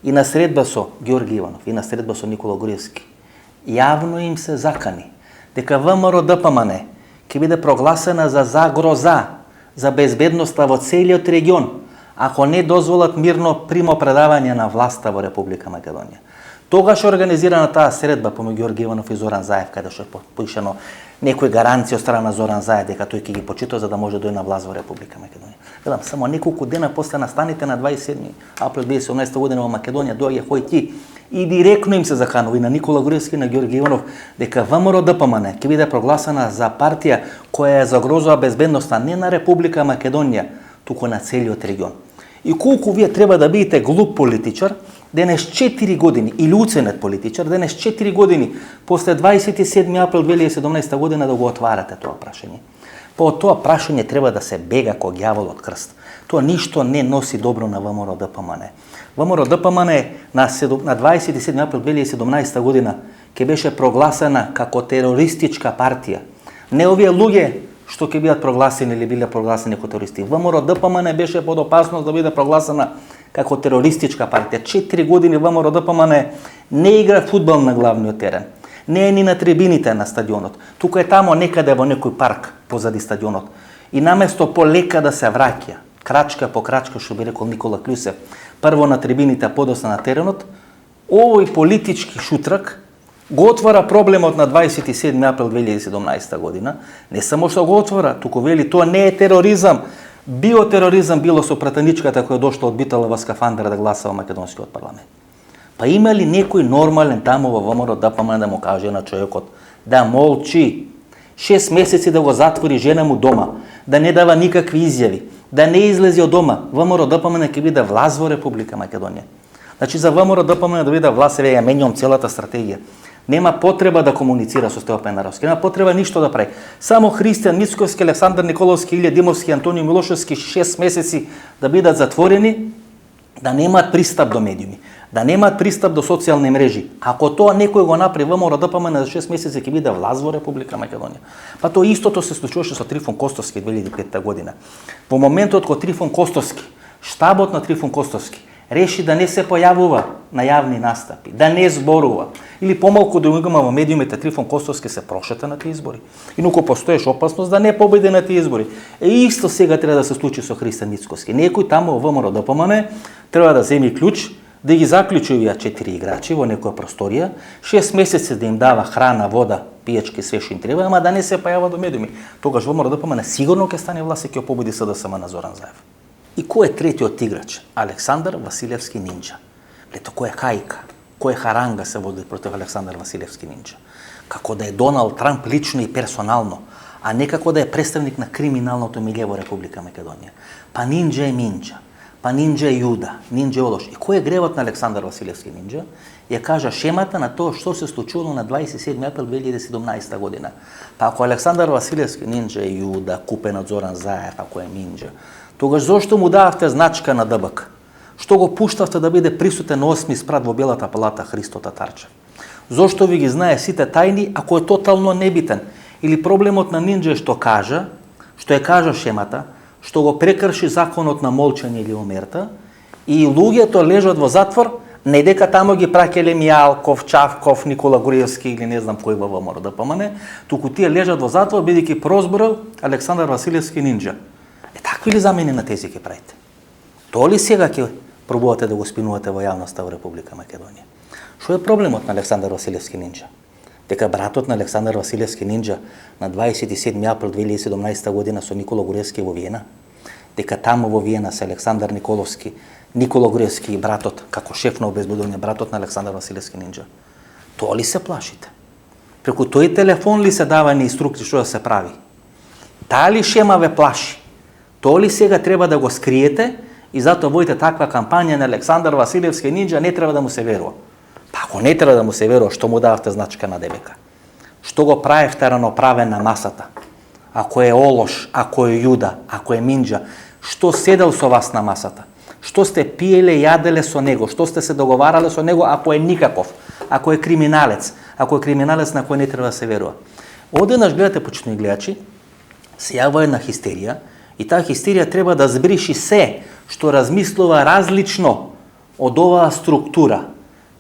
и на средба со Ѓорги Иванов и на средба со Никола Груевски. Јавно им се закани дека ВМРО ДПМН ќе биде прогласена за загроза за безбедноста во целиот регион, ако не дозволат мирно примопредавање на власта во Република Македонија. Тогаш организирана таа средба помеѓу Ѓорги Иванов и Зоран Заев, каде што е поишено некои гаранции од страна на Зоран Заев дека тој ќе ги почитува за да може да дојде на власт во Република Македонија. Велам, само неколку дена после настаните на 27 април 2017 година во Македонија доаѓа Хојти и директно им се заканува и на Никола Груевски и на Ѓорги Иванов дека ВМРО ДПМН ќе биде прогласена за партија која ја загрозува безбедноста не на Република Македонија, туку на целиот регион. И колку вие треба да бидете глуп политичар, денес 4 години, или уценет политичар, денес 4 години после 27 април 2017 година да го отварате тоа прашање. По тоа прашање треба да се бега ко ѓавол од крст. Тоа ништо не носи добро на ВМРО ДПМН. ВМРО ДПМН на 27 април 2017 година ќе беше прогласена како терористичка партија. Не овие луѓе што ќе бидат прогласени или биле прогласени како терористи. ВМРО ДПМН беше под опасност да биде прогласена како терористичка партија. 4 години ВМРО ДПМН не игра фудбал на главниот терен. Не е ни на трибините на стадионот. Туку е тамо некаде во некој парк позади стадионот. И наместо полека да се враќа, крачка по крачка, што би рекол Никола Клюсев, прво на трибините, подоцна на теренот, овој политички шутрак го отвора проблемот на 27 април 2017 година. Не само што го отвора, туку вели тоа не е тероризам. Биотероризам било со пратеничката која дошла од Битола во скафандер да гласа во македонскиот парламент. Па има ли некој нормален тамо во ВМРО ДПМН да му каже на човекот да молчи, 6 месеци да го затвори жена му дома, да не дава никакви изјави, да не излезе од дома, ВМРО ДПМН ќе биде власт во Република Македонија. Значи за ВМРО ДПМН да биде власт, ја менјам целата стратегија. Нема потреба да комуницира со Стео Пендаровски, нема потреба ништо да прави. Само Христијан Мицковски, Александар Николовски, Илија Димовски, Антонио Милошевски 6 месеци да бидат затворени, да немаат пристап до медиуми, да немаат пристап до социјални мрежи. Ако тоа некој го направи ВМРО ДПМН за 6 месеци ќе биде власт во Република Македонија. Па тоа истото се случуваше со Трифон Костовски 2005 година. Во моментот кога Трифон Костовски, штабот на Трифон Костовски реши да не се појавува на јавни настапи, да не зборува, или помалку да има во медиумите Трифон Костовски се прошета на тие избори. Инаку постоеш опасност да не победи на тие избори. Исто сега треба да се случи со Христо Мицкоски. Некој таму во ВМРО ДПМН треба да земи клjuč, да ги заклучи овие 4 играчи во некоја просторија, 6 месеци да им дава храна, вода, пијачки, све што им треба, ама да не се појава до медиуми. Тогаш ВМРО ДПМН сигурно ќе стане власт и ќе победи СДСМ на Зоран Заев. И кој е третиот играч? Александар Василевски Нинџа. Лето, кој е хајка, кој е харанга се води против Александар Василевски Нинџа. Како да е Доналд Трамп лично и персонално, а не како да е представник на криминалното милје во Република Македонија. Па Нинџа е Минџа, па Нинџа е Јуда, Нинџа е Олош. И кој е гревот на Александар Василевски Нинџа? Ја кажа шемата на тоа што се случило на 27 април 2017 година. Па ако Александар Василевски Нинџа е Јуда, купен од Зоран Заев, ако е Минџа, тогаш зошто му дававте значка на ДБК? Што го пуштавте да биде присутен на 8 спрат во Белата палата Христо Татарчев? Зошто ви ги знае сите тајни, ако е тотално небитен? Или проблемот на Нинџа е што кажа, што е кажа шемата, што го прекрши законот на молчање или омерта, и луѓето лежат во затвор, не дека таму ги праќале Мијалков, Чавков, Никола Груевски или не знам кој во ВМРО ДПМН, туку тие лежат во затвор бидејќи прозборал Александар Василевски Нинџа. Такви ли замени на тези ќе правите? Тоа ли сега ќе пробувате да го спинувате во јавноста во Република Македонија? Што е проблемот на Александар Василевски Нинџа? Дека братот на Александар Василевски Нинџа на 27 април 2017 година со Никола Груевски во Виена, дека таму во Виена се Александар Никола Груевски и братот, како шеф на обезбедување, братот на Александар Василевски Нинџа. Тоа ли се плашите? Преку тој телефон ли се давани инструкции што да се прави? Таа ли шема ве плаши? Тоа ли сега треба да го скриете и затоа водите таква кампања на Александар Василевски Нинџа, не треба да му се верува? Па ако не треба да му се верува, што му дававте значка на ДБК? Што го правевте раноправен на масата? Ако е Олош, ако е Јуда, ако е Минџа, што седел со вас на масата? Што сте пиеле, јаделе со него? Што сте се договарале со него ако е никаков? Ако е криминалец? Ако е криминалец на кој не треба да се верува? Одеднаш гледате, почитувани гледачи, се јавува една хистерија, и таа хистерија треба да збриши се што размислува различно од оваа структура,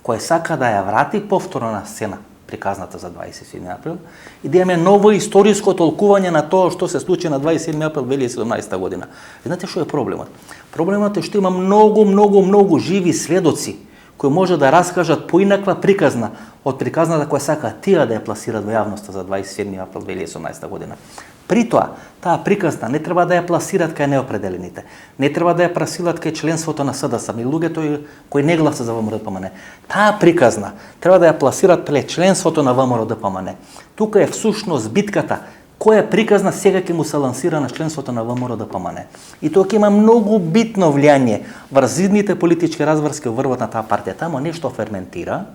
која сака да ја врати повторно на сцена приказната за 27 април и да имаме ново историско толкување на тоа што се случи на 27 април 2017 година. Знаете што е проблемот? Проблемот е што има многу живи сведоци кои може да раскажат поинаква приказна од приказната која сака тие да ја пласират во јавноста за 27 април 2018 година. При тоа, таа приказна не треба да ја пласират кај неопределените, не треба да ја пласират кај членството на СДСМ и луѓето кои не гласа за ВМРО ДПМН. Таа приказна треба да ја пласират пред членството на ВМРО ДПМН. Тука е всушност битката која приказна сега ќе му се лансира на членството на ВМРО ДПМН. И тоа ќе има многу битно влијание врз идните политички разврски во врвот на таа партија. Тамо нешто ферментира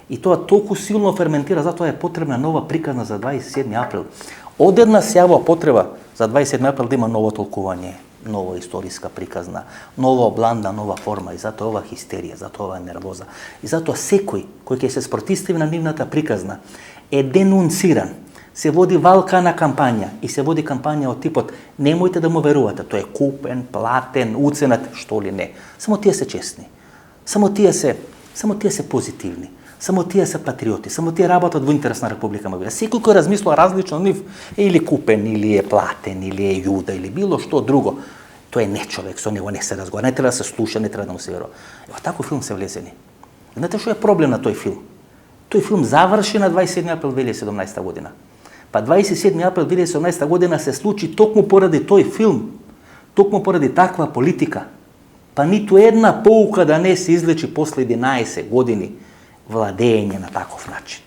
и тоа толку силно ферментира, затоа е потребна нова приказна за 27 април. Одеднаш се јавува потреба за 27 април да има ново толкување, нова историска приказна, нова обланда, нова форма и затоа ова хистерија, затоа ова нервоза. И затоа секој кој ќе се спротиви на нивната приказна е денунциран. Се води валкана кампања и се води кампања од типот немојте да му верувате, тој е купен, платен, уценат, што ли не. Само тие се честни. Само тие се позитивни. Само тие се патриоти, само тие работат во интерес на Република Македонија. Секој кој размислува различно од нив е или купен, или е платен, или е Јуда, или било што друго. Тој е нечовек, со него не се разговара, не треба да се слуша, не треба да му се верува. Ево таков филм се влезени. Знаете што е проблем на тој филм? Тој филм заврши на 27 април 2017 година. Па 27 април 2017 година се случи токму поради тој филм, токму поради таква политика. Па ниту една поука да не се излечи после 11 години владење на таков начин.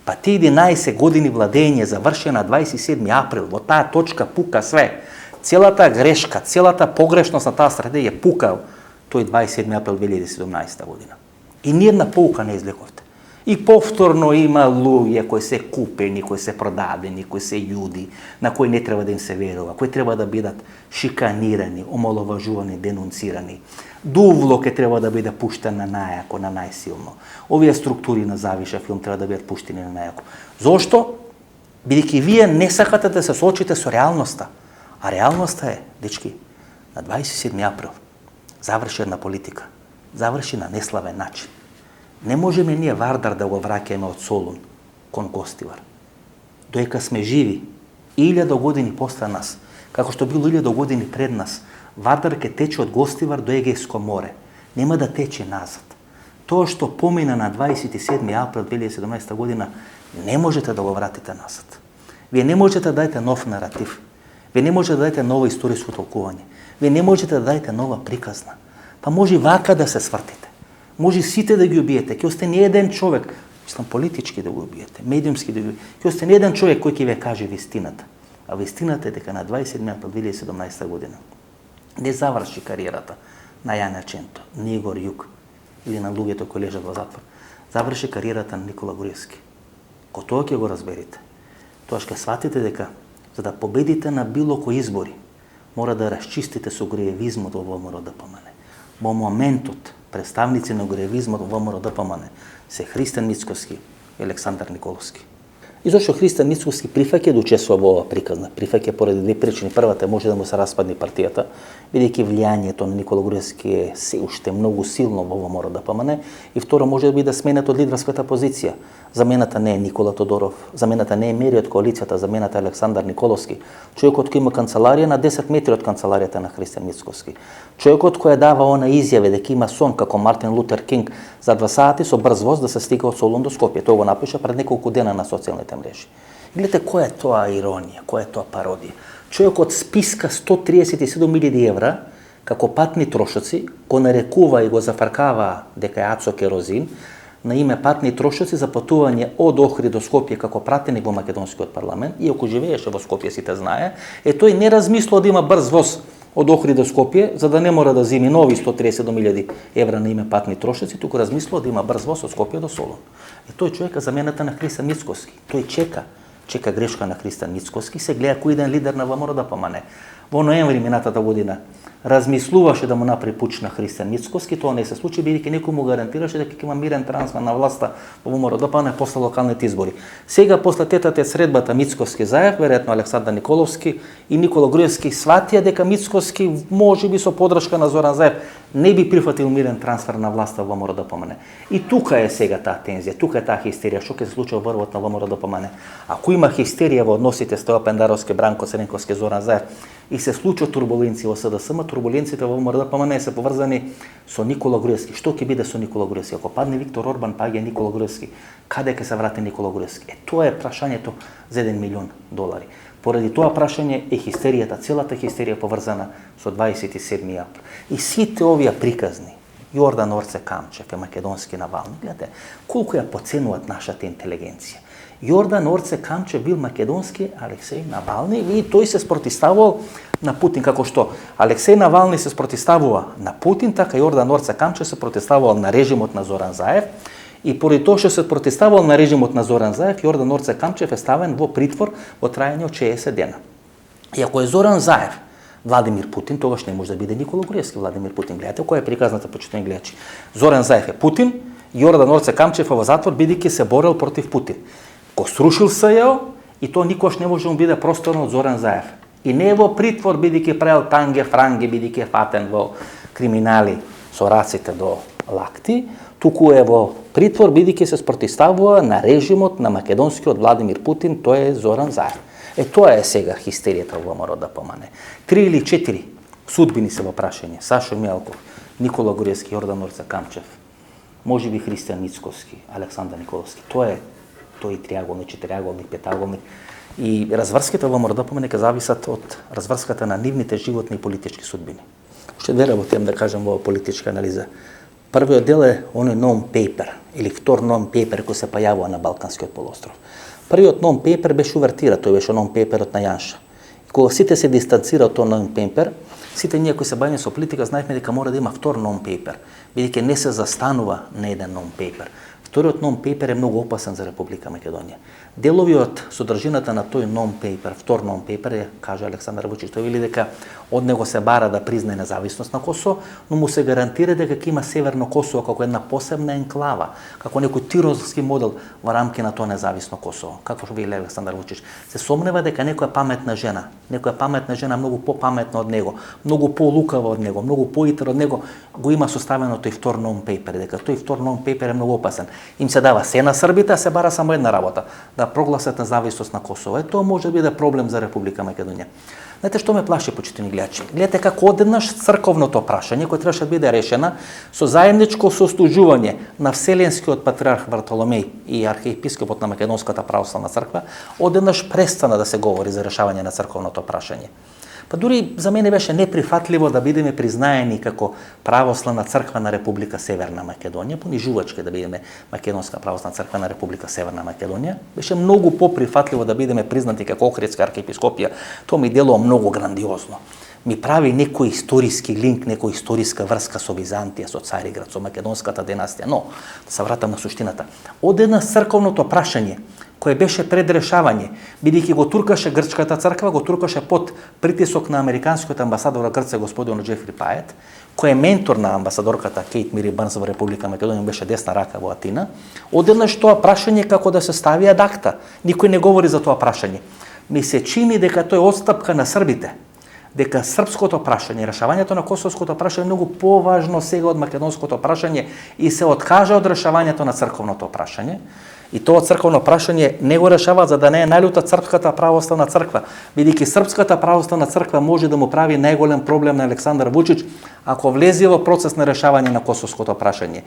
Па ти 11 години владење завршена 27 април, во таа точка пука све. Целата грешка, целата погрешност на таа стратегија пука тој 27 април 2017 година. И ниедна поука не излековте. И повторно има луѓе кои се купени, кои се продадени, кои се јуди, на кои не треба да им се верува, кои треба да бидат шиканирани, омаловажувани, денунцирани. Дувло ке треба да биде пуштен на најако, на најсилно. Овие структури на Завиша филм треба да бидат пуштени на најако. Зошто? Бидејќи вие не сакате да се соочите со реалноста. А реалноста е, дечки, на 27 април заврши една политика заврши на неславен начин. Не можеме ние Вардар да го враќаме од Солун кон Гостивар. Доека сме живи, 1000 години после нас, како што било 1000 години пред нас, Вардар ќе тече од Гостивар до Егејско море. Нема да тече назад. Тоа што помина на 27. април 2017 година, не можете да го вратите назад. Вие не можете да дадете нов наратив. Вие не можете да дадете ново историско толкување. Вие не можете да дадете нова приказна. Па може вака да се свртите. Може сите да ги убиете. Ќе остане еден човек, мислам политички да го убиете, медиумски да го убиете. Ќе остане еден човек кој ќе ве каже вистината. А вистината е дека на 27. април 2017 година не заврши кариерата на Јања Ченто, на Игор Јук или на луѓето кои лежат во затвор. Заврши кариерата на Никола Груевски. Ко тоа ќе го разберите. Тоа ќе сватите дека за да победите на било кои избори, мора да расчистите со груевизмот во ВМРО-ДПМН. Во моментот представници на груевизмот во ВМРО-ДПМН се Христијан Мицкоски и Александар Николовски. И зашто Христијан Мицкоски прифаќа да учествува во оваа приказна? Прифаќа поради две причини. Првата може да му се распадне партијата, бидејќи влијанието на Никола Груевски е се уште многу силно во ВМРО-ДПМН, и второ може да биде сменет од лидерската позиција. Замената не е Никола Тодоров, замената не е мери од коалицијата, замената е Александар Николовски, човекот кој има канцеларија на 10 метри од канцеларијата на Христијан Мицкоски. Човекот кој дава она изјаве дека има сон како Мартин Лутер Кинг за 2 сати со брз воз да се стига од Солун до Скопје. Тоа го напиша пред неколку дена на социјалните мрежи. Гледате која е тоа иронија, која е тоа пародија. Човекот списка 137.000 евра како патни трошоци, го нарекува и го зафаркава дека е Ацо Керозин, на име патни трошоци за патување од Охрид до Скопје како пратеник во македонскиот парламент, иако живееше во Скопје, сите знае, тој не размислува да има брз воз од Охрид до Скопје, за да не мора да земи нови 137.000 евра на име патни трошоци, туку размислува да има брз воз од Скопје до Солун. Тој човек е замената на Христијан Мицкоски. Тој чека грешка на Христијан Мицкоски, се гледа кој еден лидер на ВМРО-ДПМН. Во ноември минатата година размислуваше да му направи пуч на Христијан Мицкоски, тоа не се случи, бидејќи некој му гарантираше дека ќе има мирен трансфер на власта во ВМРО-ДПМН после локалните избори. Сега, после тетата средбата Мицкоски-Заев, веројатно Александар Николовски и Никола Груевски сватија дека Мицкоски, можеби со поддршка на Зоран Заев, не би прифатил мирен трансфер на власта во ВМРО-ДПМН. И тука е сега таа тензија, тука е таа хистерија, што ќе се случи во врвот на ВМРО-ДПМН. Ако има хистерија во односите Стојо Пендаровски, Бранко Цренковски, Зоран Заев и се случат турбуленции во СДСМ, турбуленциите во ВМРО-ДПМН се поврзани со Никола Груевски. Што ќе биде со Никола Груевски? Ако падне Виктор Орбан, паѓа Никола Груевски. Каде ќе се врати Никола Груевски? Тоа е прашањето за $1 милион. Поради тоа прашање е хистеријата, целата хистерија поврзана со 27. април. И сите овие приказни, Јордан Орце Камчев е македонски Навални, гледате, колку ја поценуваат нашата интелигенција. Јордан Орце Камчев бил македонски Алексеј Навални и тој се спротивставувал на Путин, како што Алексеј Навални се спротивставува на Путин, така Јордан Орце Камчев се спротивставувал на режимот на Зоран Заев. И поради тоа што се протестувал на режимот на Зоран Заев, Јордан Орце Камчев е ставен во притвор во трајање од 60 дена. И ако е Зоран Заев Владимир Путин, тогаш не може да биде Никола Груевски Владимир Путин. Гледате која е приказната, почитувани гледачи. Зоран Заев е Путин, Јордан Орце Камчев е во затвор бидејќи се борел против Путин. Го срушил СЈО и тоа никош не може да биде просторно од Зоран Заев. И не е во притвор бидејќи правил танге франге, бидејќи е фатен во криминали со раците до лакти, туку е во притвор бидејќи се спротивставува на режимот на македонскиот Владимир Путин, тој е Зоран Заев. Тоа е сега хистеријата во ВМРО-ДПМН. 3 или 4 судбини се во прашање. Сашо Мјалков, Никола Груевски, Јордан Орце Камчев, можеби Христијан Мицкоски, Александар Николовски. Тоа е тој триаголник, четириаголник, петаголник. И разврските во ВМРО-ДПМН ќе зависат од разврската на нивните животни и политички судбини. Уште две работи да кажам во политичка анализа. Првиот дел е оној non-paper, или втор non-paper кој се појавува на Балканскиот полуостров. Првиот non-paper беше увертира, тој беше non-paperот на Јанша. Кога сите се дистанцира од тој non-paper, сите ние кои се бавиме со политика знаевме дека мора да има втор non-paper, бидејќи не се застанува на еден non-paper. Вториот нон-пейпер е многу опасен за Република Македонија. Делови од содржината на тој нон-пейпер, втор нон-пейпер, каже Александар Вучич, тој вели дека од него се бара да признае независност на Косово, но му се гарантира дека ќе има Северно Косово како една посебна енклава, како некој тиролски модел во рамки на тоа независно Косово. Како што вели Александар Вучич, се сомнева дека некоја паметна жена многу попаметна од него, многу полукава од него, многу поитер од него, го има составено тој втор нон-пейпер, дека тој втор нон-пейпер е многу опасен. Им се дава се на србите, а се бара само една работа, да прогласат независност на Косово. Тоа може да биде проблем за Република Македонија. Знаете што ме плаши, почитувани гледачи? Гледате како одеднаш црковното прашање, кој требаше да биде решена со заедничко сослужување на Вселенскиот патриарх Вартоломеј и архиепископот на Македонската православна црква, одеднаш престана да се говори за решавање на црковното прашање. Па дури за мене беше неприфатливо да бидеме признаени како православна црква на Република Северна Македонија, понижувачки да бидеме Македонска православна црква на Република Северна Македонија. Беше многу поприфатливо да бидеме признати како Охридска архиепископија. Тоа ми делува многу грандиозно. Ми прави некој историски линк, некој историска врска со Византија, со Цариград, со Македонската династија. Но, да се вратам на суштината. Одеднаш црковното прашање, кое беше пред решавање, бидејќи го туркаше грчката црква, го туркаше под притисок на американскиот амбасадор на Грција господин Джефри Пает, кој е ментор на амбасадорката Кейт Мири Барнс во Република Македонија, беше десна рака во Атина. Одеднаш тоа прашање како да се стави ад акта. Никој не говори за тоа прашање. Ми се чини дека тоа е отстапка на србите, дека српското прашање, решавањето на косовското прашање е многу поважно сега од македонското прашање и се откажа од решавањето на црковното прашање. И тоа црковно прашање не го решава за да не е наљута Српската православна црква, бидејќи Српската православна црква може да му прави најголем проблем на Александар Вучич ако влезе во процес на решавање на косовското прашање.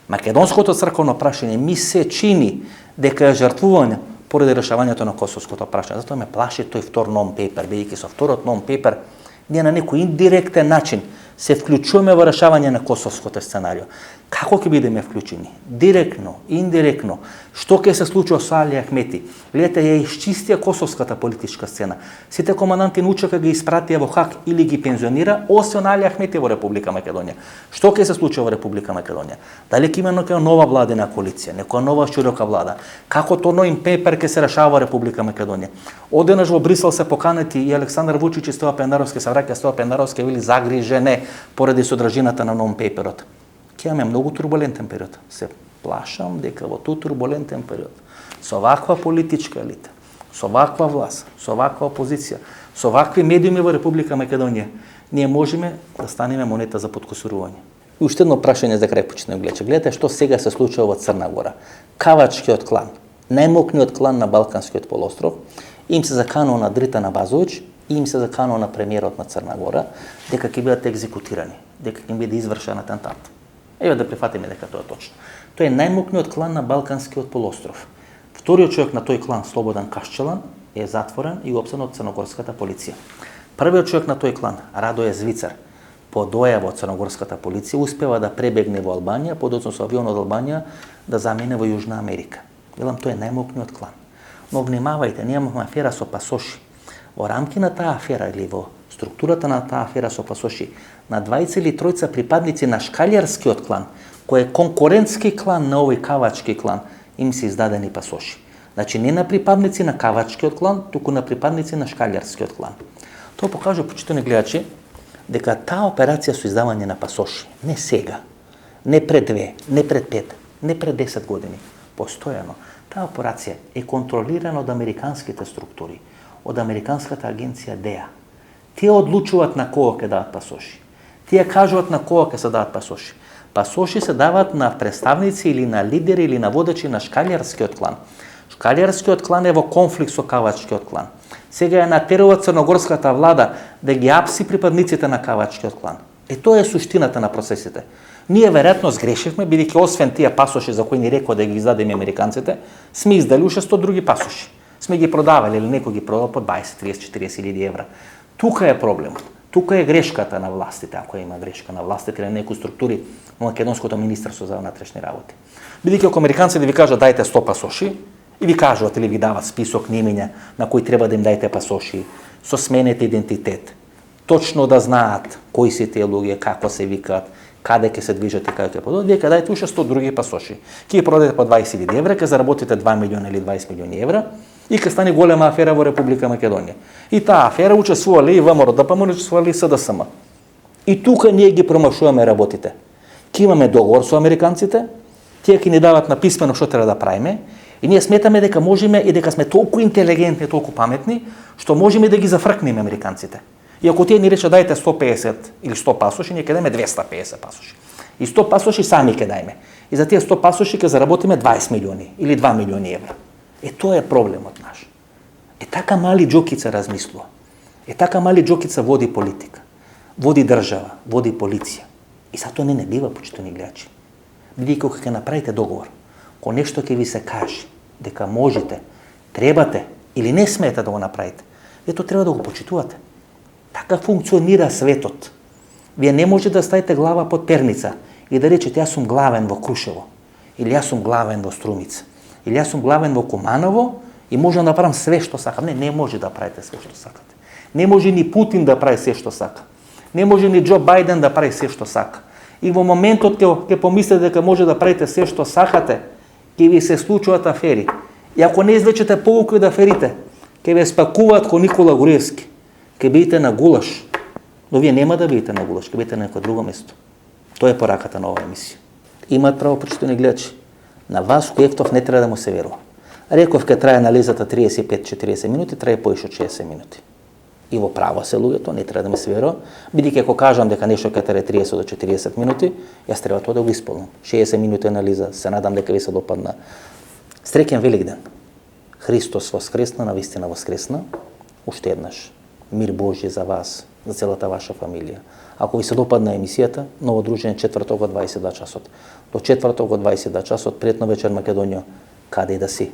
Македонското црковно прашање ми се чини дека е жртвувано поради решавањето на косовското прашање. Затоа ме плаши тој втор нон-пейпер, бидејќи со второт нон-пейпер ние на некој индиректен начин се вклучуваме во решавање на косовското сценарио. Како ќе бидеме вклучени? Директно, индиректно. Што ќе се случи со Али Ахмети? Гледате, ја исчистија косовската политичка сцена. Сите команданти на УЧК ги испратија во Хаг или ги пензионира, освен Али Ахмети во Република Македонија. Што ќе се случи во Република Македонија? Дали ќе има некоја нова владина коалиција, некоја нова широка влада? Како тоа нон-пейпер ќе се решава во Република Македонија? Одеднаш во Брисел се поканети и Александар Вучич и Стојан Пендаровски, се враќа Стојан Пендаровски, били загрижене поради содржината на нон-пейперот. Ќе имаме многу турбулентен период. Се плашам дека во тој турбулентен период, со ваква политичка елита, со ваква власт, со ваква опозиција, со вакви медиуми во Република Македонија, ние можеме да станеме монета за подкусурување. И уште едно прашање за крај, почитувани гледачи. Гледате што сега се случува во Црна Гора. Кавачкиот клан, најмокниот клан на Балканскиот полуостров, им се заканува на Дритана Базович и им се заканува на премиерот на Црна Гора дека ќе бидат екзекутирани, дека ќе биде извршен атентат. Еве да прифатиме дека тоа е точно. Тој е најмокниот клан на Балканскиот полуостров. Вториот човек на тој клан, Слободан Кашчелан, е затворен и опсен од црногорската полиција. Првиот човек на тој клан, Радоје Звицар, по дојава од црногорската полиција, успева да пребегне во Албанија, подоцна со авион од Албанија да замине во Јужна Америка. Велам, тој е најмокниот клан. Но внимавајте, ние имаме афера со пасоши. Во рамки на таа афера или во структурата на таа афера со пасоши, на 20 или 3 припадници на Шкалјарскиот клан, кој е конкурентски клан на овој Кавачки клан, им се издадени пасоши. Значи не на припадници на Кавачкиот клан, туку на припадници на Шкалјарскиот клан. Тоа покажува, почитувани гледачи, дека таа операција со издавање на пасоши, не сега, не пред 2, не пред 5, не пред 10 години, постојано, таа операција е контролирана од американските структури, од американската агенција ДЕА. Тие одлучуваат на кога ќе дадат пасоши. Тие кажуваат на кога ќе се дадат пасоши. Пасоши се дават на представници или на лидери или на водачи на Шкалјарскиот клан. Шкалјарскиот клан е во конфликт со Кавачкиот клан. Сега е натерува црногорската влада да ги апси припадниците на Кавачкиот клан. Тоа е суштината на процесите. Ние веројатно сгрешивме, бидејќи освен тие пасоши за кои ни рекоа да ги издадеме американците, сме издали уште 100 други пасоши. Сме ги продавали или некој ги продава по 20, 30, 40 илјади евра. Тука е проблемот. Тука е грешката на властите, ако има грешка на властите или на некои структури во македонското министерство за внатрешни работи. Бидејќи ако американците ви кажат дајте 100 пасоши и ви кажуваат или ви дават список на имиња на кои треба да им дајте пасоши, со сменете идентитет, точно да знаат кои се тие луѓе, како се викаат, каде ќе се движите, каде ќе подадете, вие дајте уште 100 други пасоши. Ќе продадете по 20.000 евра, ќе заработите 2 милиона или 20 милиони евра и ќе стане голема афера во Република Македонија. И таа афера учествувале и ВМРО ДПМН, учествувале и СДСМ. И тука ние ги промашуваме работите. Ќе имаме договор со американците, тие ќе ни дават на писмено што треба да правиме, и ние сметаме дека можеме и дека сме толку интелигентни, толку паметни, што можеме да ги зафркнеме американците. И ако тие ни речат дајте 150 или 100 пасоши, ние ќе дајме 250 пасоши. И 100 пасоши сами ќе дајме. И за тие 100 пасоши ќе заработиме 20 милиони или 2 милиони евра. Тоа е проблемот наш. Така мали џокица размислува. Така мали џокица води политика, води држава, води полиција. И затоа не бива, почитувани гледачи. Бидејќи кога ќе направите договор, кога нешто ќе ви се каже дека можете, требате или не смеете да го направите, вие тоа треба да го почитувате. Така функционира светот. Вие не можете да ставите глава под перница и да речете јас сум главен во Крушево, или јас сум главен во Струмица, или јас сум главен во Куманово и може да направам све што сакам. Не може да правите све што сакате. Не може ни Путин да прави све што сака. Не може ни Џо Бајден да прави све што сака. И во моментот ќе помислите дека може да правите све што сакате, ќе ви се случуваат афери. И ако не извлечете поука од аферите, ќе ве спакуваат ко Никола Груевски. Ќе бидете на гулаш. Но вие нема да бидете на гулаш, ќе бидете на некој друго место. Тоа е пораката на оваа емисија. Имаат право, почитувани гледачи. На Васко Ефтов не треба да му се верува. Реков ке трае анализата 35-40 минути, трае поише од 60 минути. И во право се луѓето, не треба да ми се верува, бидејќи ако кажам дека нешто ќе трае 30 до 40 минути, јас треба тоа да го исполнам. 60 минути анализа, се надам дека ви се допадна. Среќен Великден. Христос воскресна, навистина воскресна. Уште еднаш. Мир Божји за вас, за целата ваша фамилија. Ако ви се допадна емисијата, ново дружење четврток од 22 часот. До четврток од 22 часот, пријатно вечер Македонија, каде и да си.